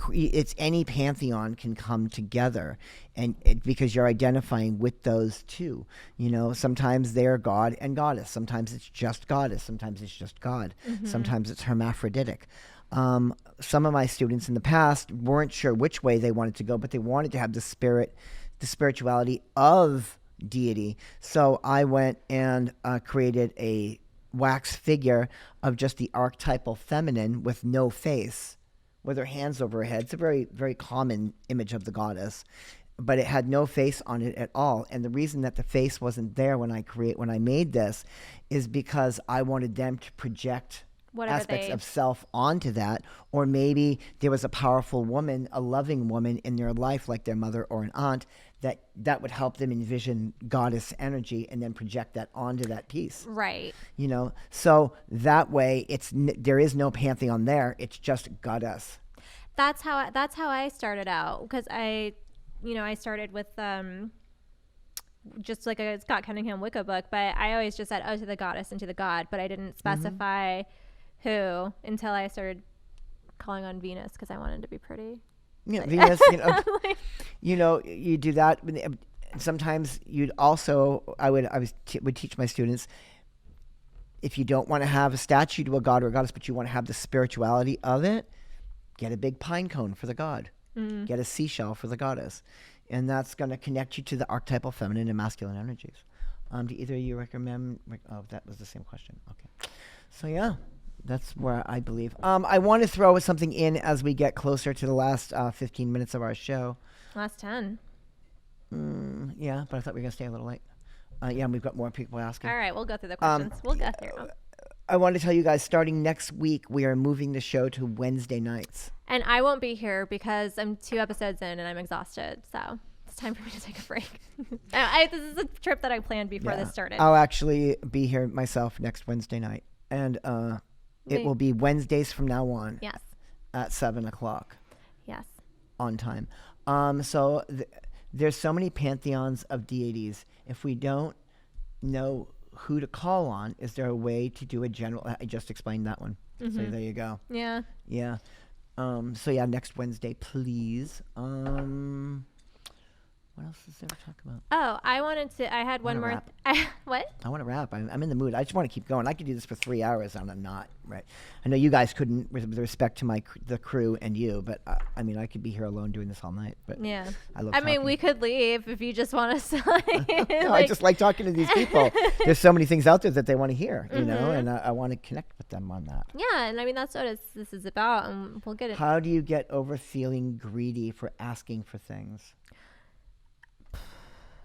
pantheon can come together, and because you're identifying with those two. Sometimes they're god and goddess. Sometimes it's just goddess. Sometimes it's just god. Sometimes it's hermaphroditic. Some of my students in the past weren't sure which way they wanted to go, but they wanted to have the spirituality of deity. So I went and created a wax figure of just the archetypal feminine with no face, with her hands over her head. It's a very, very common image of the goddess, but it had no face on it at all. And the reason that the face wasn't there when I made this is because I wanted them to project aspects of self onto that, or maybe there was a powerful woman, a loving woman in their life, like their mother or an aunt, that would help them envision goddess energy and then project that onto that piece. Right. So that way there is no pantheon there. It's just goddess. That's how I started out, because I started with just like a Scott Cunningham Wicca book, but I always just said, to the goddess and to the god, but I didn't specify who until I started calling on Venus, because I wanted to be pretty. Yeah, Venus, you do that. Sometimes I would teach my students, if you don't want to have a statue to a god or a goddess, but you want to have the spirituality of it, get a big pine cone for the god. Get a seashell for the goddess. And that's going to connect you to the archetypal feminine and masculine energies. Do either of you recommend? Oh, that was the same question. Okay. So, yeah. That's where I believe. I want to throw something in as we get closer to the last 15 minutes of our show. Last 10. Yeah, but I thought we were going to stay a little late. Yeah, and we've got more people asking. All right, we'll go through the questions. We'll go through. I want to tell you guys, starting next week, we are moving the show to Wednesday nights. And I won't be here because I'm 2 episodes in and I'm exhausted. So it's time for me to take a break. This is a trip that I planned before this started. I'll actually be here myself next Wednesday night. And it will be Wednesdays from now on. Yes. At 7:00. Yes. On time. So there's so many pantheons of deities. If we don't know who to call on, is there a way to do a general? I just explained that one. So there you go. Yeah. Yeah. So yeah, next Wednesday, please. What else is there to talk about? Oh, I had one more. What? I want to wrap. I'm in the mood. I just want to keep going. I could do this for 3 hours on a knot, right? I know you guys couldn't, with respect to the crew and you, but I could be here alone doing this all night. But yeah, I mean, we could leave if you just want us to. No, I just like talking to these people. There's so many things out there that they want to hear, you know, and I want to connect with them on that. Yeah, and I mean that's what this is about, and we'll get it. How do you get over feeling greedy for asking for things?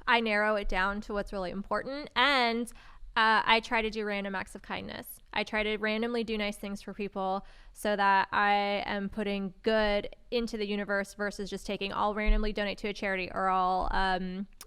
I narrow it down to what's really important, and I try to do random acts of kindness. I try to randomly do nice things for people so that I am putting good into the universe versus just taking, I'll randomly donate to a charity, or I'll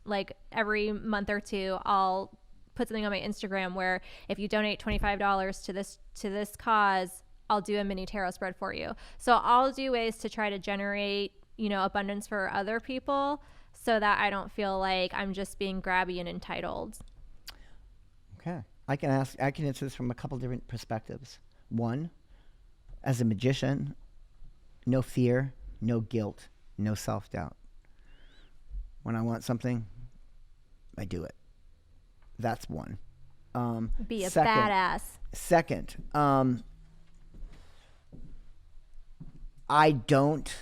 like every month or two I'll put something on my Instagram where if you donate $25 to this cause, I'll do a mini tarot spread for you. So I'll do ways to try to generate, abundance for other people, so that I don't feel like I'm just being grabby and entitled. Okay. I can answer this from a couple different perspectives. One, as a magician, no fear, no guilt, no self-doubt. When I want something, I do it. That's one. Be a Second, badass. Second, I don't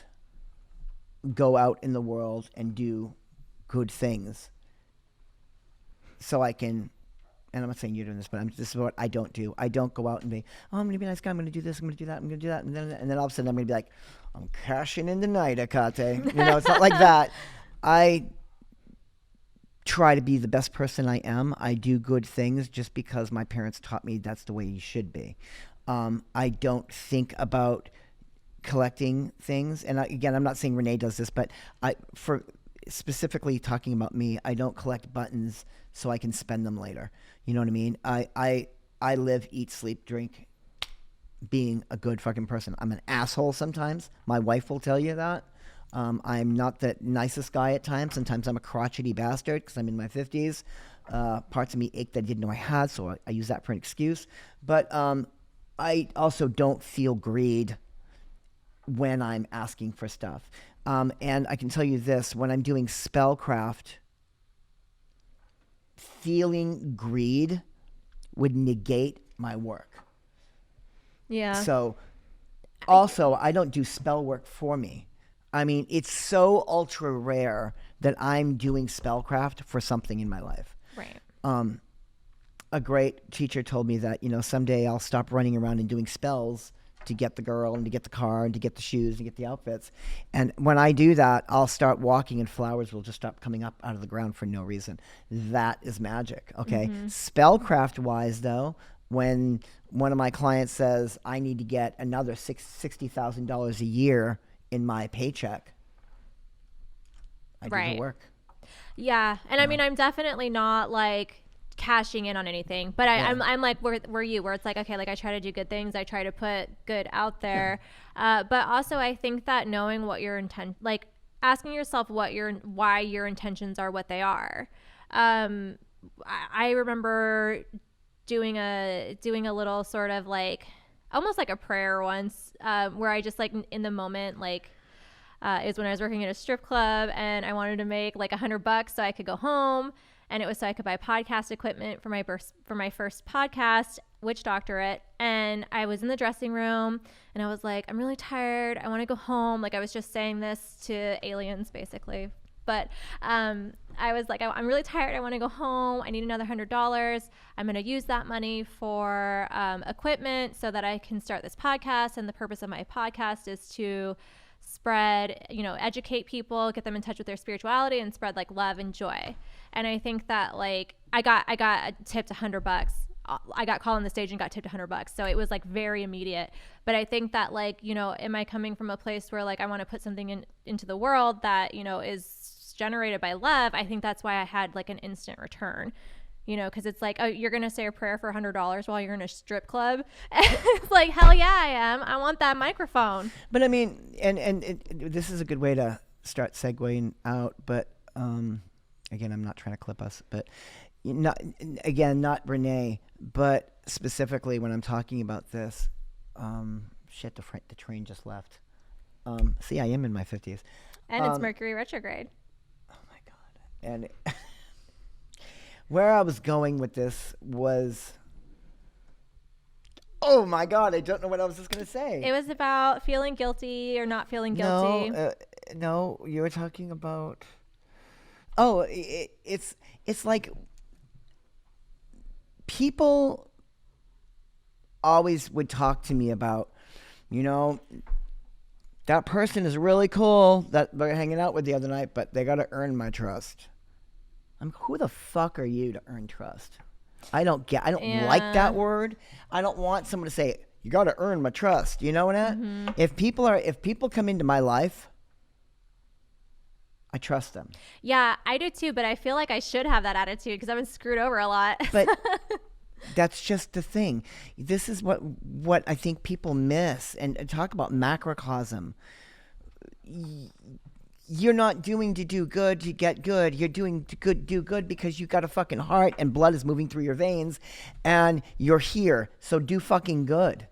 go out in the world and do good things so I can, and I'm not saying you're doing this, but this is what I don't do. I don't go out and be, oh, I'm going to be a nice guy. I'm going to do this. I'm going to do that. I'm going to do that. And then all of a sudden I'm going to be like, I'm cashing in tonight, Akate. It's not like that. I try to be the best person I am. I do good things just because my parents taught me that's the way you should be. I don't think about collecting things. And again, I'm not saying Renee does this, but for specifically talking about me, I don't collect buttons so I can spend them later. You know what I mean? I live, eat, sleep, drink, being a good fucking person. I'm an asshole sometimes. My wife will tell you that. I'm not the nicest guy at times. Sometimes I'm a crotchety bastard because I'm in my 50s. Parts of me ache that I didn't know I had, so I use that for an excuse. But I also don't feel greed when I'm asking for stuff. And I can tell you this, when I'm doing spellcraft, feeling greed would negate my work. Yeah. So also, I don't do spell work for me. I mean, it's so ultra rare that I'm doing spellcraft for something in my life. Right. A great teacher told me that, someday I'll stop running around and doing spells to get the girl and to get the car and to get the shoes and to get the outfits. And when I do that, I'll start walking and flowers will just stop coming up out of the ground for no reason. That is magic, okay? Mm-hmm. Spellcraft-wise, though, when one of my clients says, I need to get another $60,000 a year in my paycheck, I do the work. Yeah, and I mean, I'm definitely not like cashing in on anything, but I'm like where you, where it's like, okay, like I try to do good things, I try to put good out there, but also I think that knowing what your intent, like asking yourself why your intentions are what they are. I remember doing a little sort of like almost like a prayer once, where I just like in the moment, like is when I was working at a strip club and I wanted to make like $100 so I could go home, and it was so I could buy podcast equipment for my first podcast, Witch Doctorate. And I was in the dressing room and I was like, I'm really tired, I want to go home. Like I was just saying this to aliens basically, but I was like, I'm really tired, I want to go home, I need another $100. I'm going to use that money for equipment so that I can start this podcast. And the purpose of my podcast is to spread, educate people, get them in touch with their spirituality, and spread like love and joy. And I think that like I got tipped $100. I got called on the stage and got tipped $100. So it was like very immediate. But I think that like, am I coming from a place where like I want to put something into the world that, is generated by love? I think that's why I had like an instant return. Because it's like, oh, you're going to say a prayer for $100 while you're in a strip club? It's like, hell yeah, I am. I want that microphone. But I mean, and this is a good way to start segueing out. But again, I'm not trying to clip us. But not Renee, but specifically when I'm talking about this, shit, the train just left. See, I am in my 50s. And it's Mercury retrograde. Oh, my God. And where I was going with this was, oh my God, I don't know what I was just going to say. It was about feeling guilty or not feeling guilty. No, you were talking about, it's like people always would talk to me about, that person is really cool that they're hanging out with the other night, but they got to earn my trust. Who the fuck are you to earn trust? I don't like that word. I don't want someone to say, you got to earn my trust. You know what I mean? Mm-hmm. If people come into my life, I trust them. Yeah, I do too, but I feel like I should have that attitude because I've been screwed over a lot. But that's just the thing. This is what I think people miss. And talk about macrocosm. You're not doing to do good to get good. You're doing to do good because you got a fucking heart and blood is moving through your veins and you're here. So do fucking good.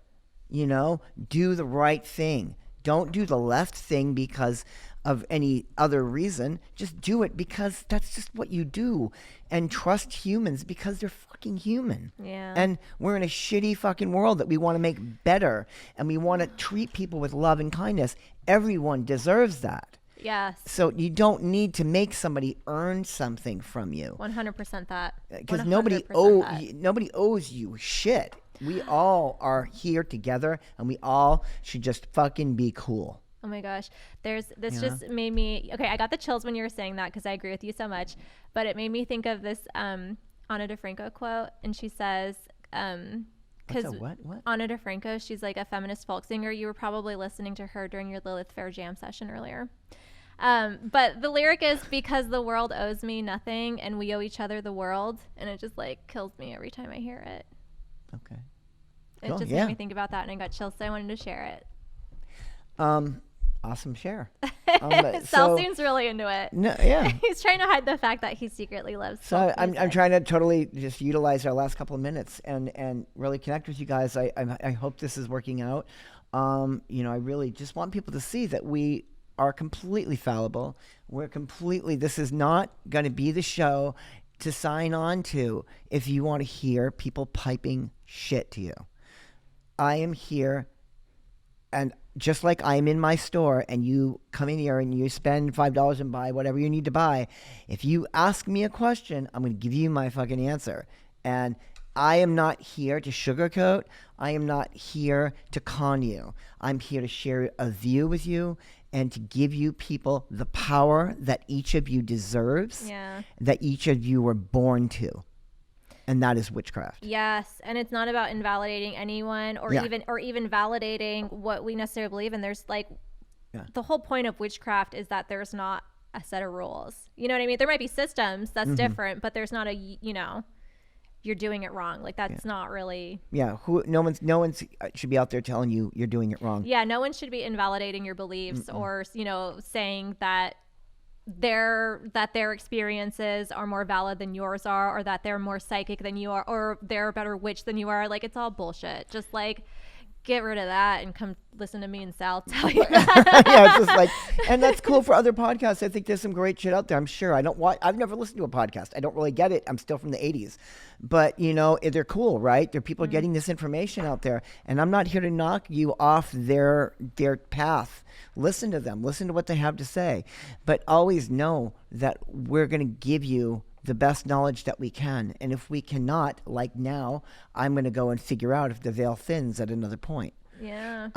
Do the right thing. Don't do the left thing because of any other reason. Just do it because that's just what you do. And trust humans because they're fucking human. Yeah. And we're in a shitty fucking world that we want to make better. And we want to treat people with love and kindness. Everyone deserves that. Yes. So you don't need to make somebody earn something from you. 100% that. Because 100% nobody owes you shit. We all are here together, and we all should just fucking be cool. Oh my gosh. Just made me, okay, I got the chills when you were saying that because I agree with you so much. But it made me think of this Ana DeFranco quote. And she says, because what? Ana DeFranco, she's like a feminist folk singer. You were probably listening to her during your Lilith Fair jam session earlier. But the lyric is, because the world owes me nothing and we owe each other the world. And it just like kills me every time I hear it. Okay. It just made me think about that, and I got chills, so I wanted to share it. Awesome share. Sal seems really into it. No, yeah. He's trying to hide the fact that he secretly loves. So I'm trying to totally just utilize our last couple of minutes and really connect with you guys. I hope this is working out. I really just want people to see that we are completely fallible. This is not going to be the show to sign on to if you want to hear people piping shit to you. I am here, and just like I'm in my store and you come in here and you spend $5 and buy whatever you need to buy, if you ask me a question, I'm going to give you my fucking answer. And I am not here to sugarcoat. I am not here to con you. I'm here to share a view with you and to give you people the power that each of you deserves, that each of you were born to. And that is witchcraft. Yes, and it's not about invalidating anyone or even validating what we necessarily believe in. There's the whole point of witchcraft is that there's not a set of rules. You know what I mean? There might be systems that's different, but there's not you're doing it wrong. Like that's not really. Yeah, no one should be out there telling you you're doing it wrong. Yeah, no one should be invalidating your beliefs or saying that their experiences are more valid than yours are, or that they're more psychic than you are, or they're a better witch than you are. Like it's all bullshit. Just like get rid of that and come listen to me and Sal tell you that. Yeah, it's just and that's cool for other podcasts. I think there's some great shit out there. I'm sure. I've never listened to a podcast. I don't really get it. I'm still from the 80s, but they're cool, right? There are people getting this information out there, and I'm not here to knock you off their path. Listen to them. Listen to what they have to say, but always know that we're going to give you the best knowledge that we can. And if we cannot, like now, I'm going to go and figure out if the veil thins at another point. Yeah.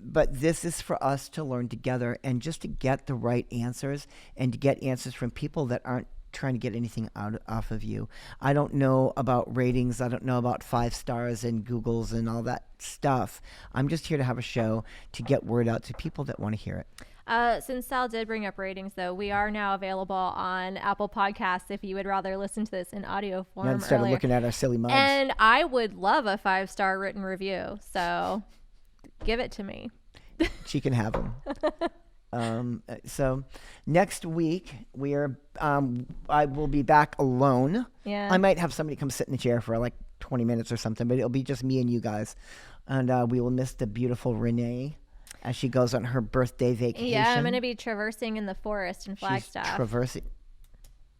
But this is for us to learn together and just to get the right answers and to get answers from people that aren't trying to get anything off of you. I don't know about ratings. I don't know about 5 stars and Googles and all that stuff. I'm just here to have a show to get word out to people that want to hear it. Since Sal did bring up ratings, though, we are now available on Apple Podcasts if you would rather listen to this in audio form. Instead of looking at our silly mugs. And I would love a 5-star written review. So give it to me. She can have them. So next week I will be back alone. Yeah. I might have somebody come sit in the chair for like 20 minutes or something, but it'll be just me and you guys. And we will miss the beautiful Renee as she goes on her birthday vacation. Yeah, I'm going to be traversing in the forest in Flagstaff. She's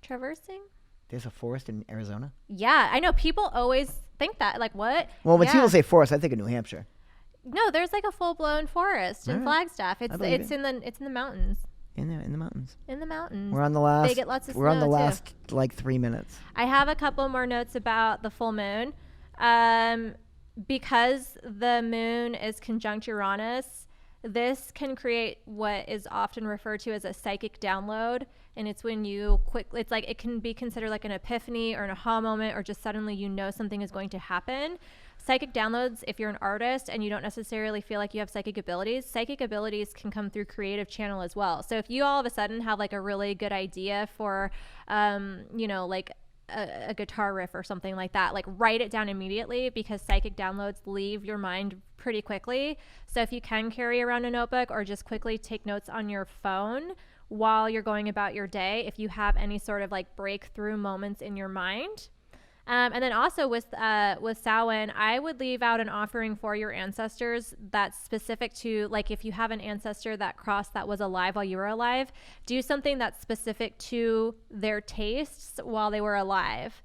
traversing? There's a forest in Arizona? Yeah, I know. People always think that. Like, what? Well, when people say forest, I think of New Hampshire. No, there's like a full-blown forest in Flagstaff. It's in the mountains. In the mountains. In the mountains. We're on the last. They get lots of We're on the snow, last too. like 3 minutes. I have a couple more notes about the full moon. Because the moon is conjunct Uranus, this can create what is often referred to as a psychic download. And it's when it's like it can be considered like an epiphany or an aha moment, or just suddenly something is going to happen. Psychic downloads, if you're an artist and you don't necessarily feel like you have psychic abilities can come through creative channel as well. So if you all of a sudden have like a really good idea for, like a guitar riff or something like that, like write it down immediately, because psychic downloads leave your mind pretty quickly. So if you can carry around a notebook or just quickly take notes on your phone while you're going about your day, if you have any sort of like breakthrough moments in your mind, And then also with Samhain, I would leave out an offering for your ancestors that's specific to, like, if you have an ancestor that crossed that was alive while you were alive, do something that's specific to their tastes while they were alive.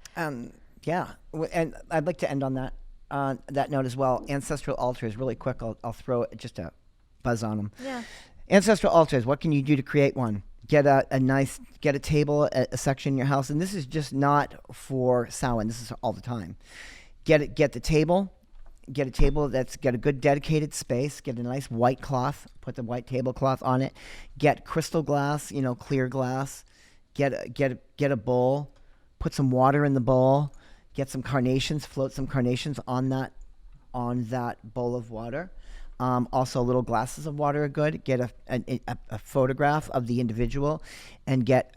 Yeah, and I'd like to end on that note as well. Ancestral altars, really quick. I'll throw just a buzz on them. Yeah. Ancestral altars. What can you do to create one? Get a table, a section in your house, and this is just not for Samhain. This is all the time. Get the table. Get a table that's got a good dedicated space. Get a nice white cloth. Put the white tablecloth on it. Get crystal glass, clear glass. Get a bowl. Put some water in the bowl. Get some carnations. Float some carnations on that bowl of water. Also, little glasses of water are good. Get a photograph of the individual, and get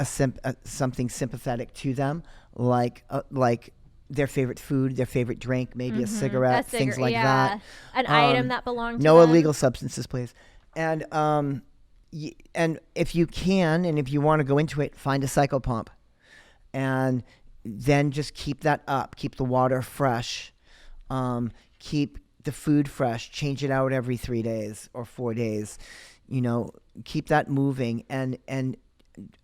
something sympathetic to them, like their favorite food, their favorite drink, maybe a cigarette, things like that. An item that belonged to no them. illegal substances, please. And and if you can, and if you want to go into it, find a cyclopump, and then just keep that up. Keep the water fresh. Keep the food fresh. Change it out every 3 days or 4 days. Keep that moving, and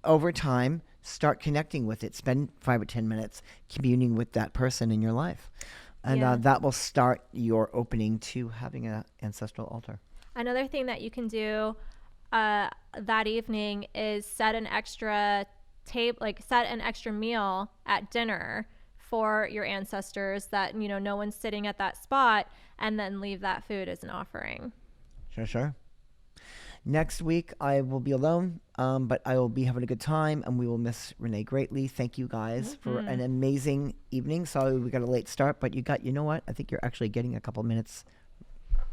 over time, start connecting with it. Spend 5 or 10 minutes communing with that person in your life, and that will start your opening to having an ancestral altar. Another thing that you can do that evening is set an extra meal at dinner for your ancestors that no one's sitting at that spot, and then leave that food as an offering. Sure. Next week I will be alone, but I will be having a good time, and we will miss Renee greatly. Thank you guys for an amazing evening. Sorry we got a late start, but you know what? I think you're actually getting a couple minutes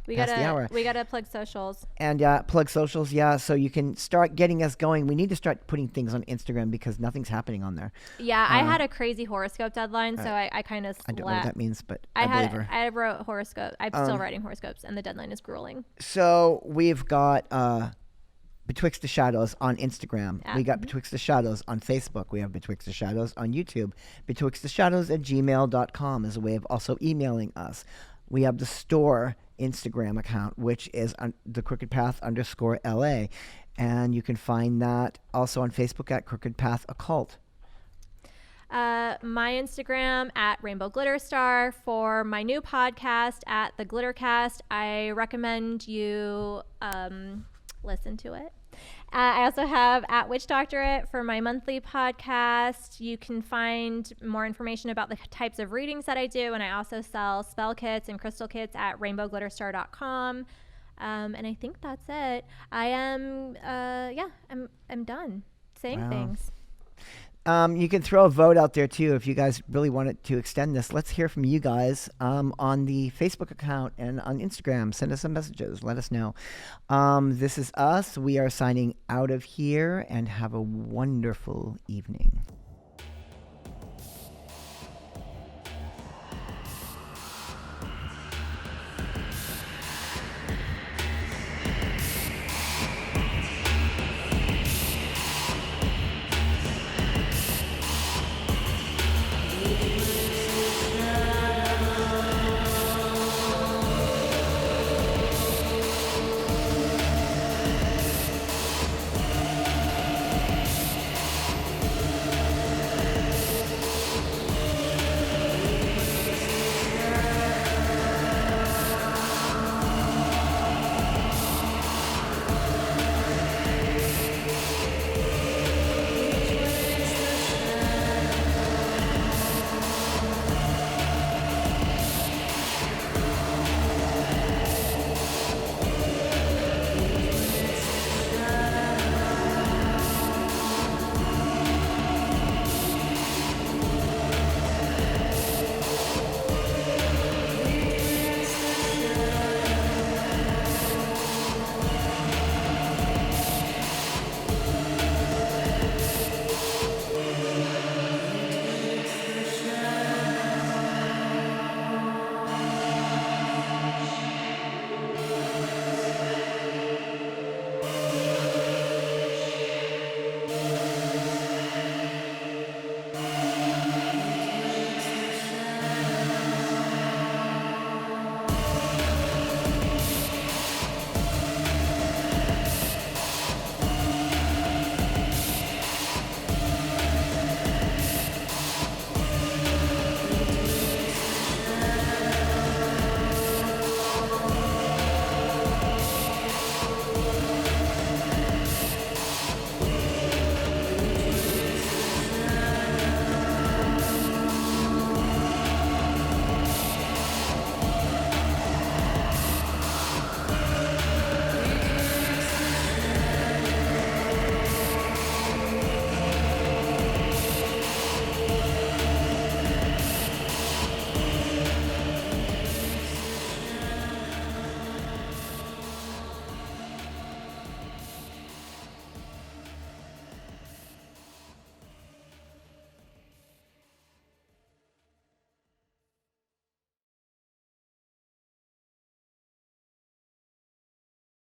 past the hour. We gotta plug socials. And plug socials, so you can start getting us going. We need to start putting things on Instagram because nothing's happening on there. Yeah, I had a crazy horoscope deadline, so I kind of slept. I don't know what that means, but I believe her. I wrote horoscope. I'm still writing horoscopes, and the deadline is grueling. So we've got Betwixt the Shadows on Instagram. We got Betwixt the Shadows on Facebook. We have Betwixt the Shadows on YouTube. betwixtheshadows@gmail.com is a way of also emailing us. We have the store Instagram account, which is the Crooked Path _LA. And you can find that also on Facebook at Crooked Path Occult. My Instagram at Rainbow Glitter Star. For my new podcast at The Glittercast, I recommend you listen to it. I also have at Witch Doctorate for my monthly podcast. You can find more information about the types of readings that I do, and I also sell spell kits and crystal kits at rainbowglitterstar.com. And I think that's it. I am, I'm done saying things. You can throw a vote out there too if you guys really wanted to extend this. Let's hear from you guys on the Facebook account and on Instagram. Send us some messages. Let us know. This is us. We are signing out of here, and have a wonderful evening.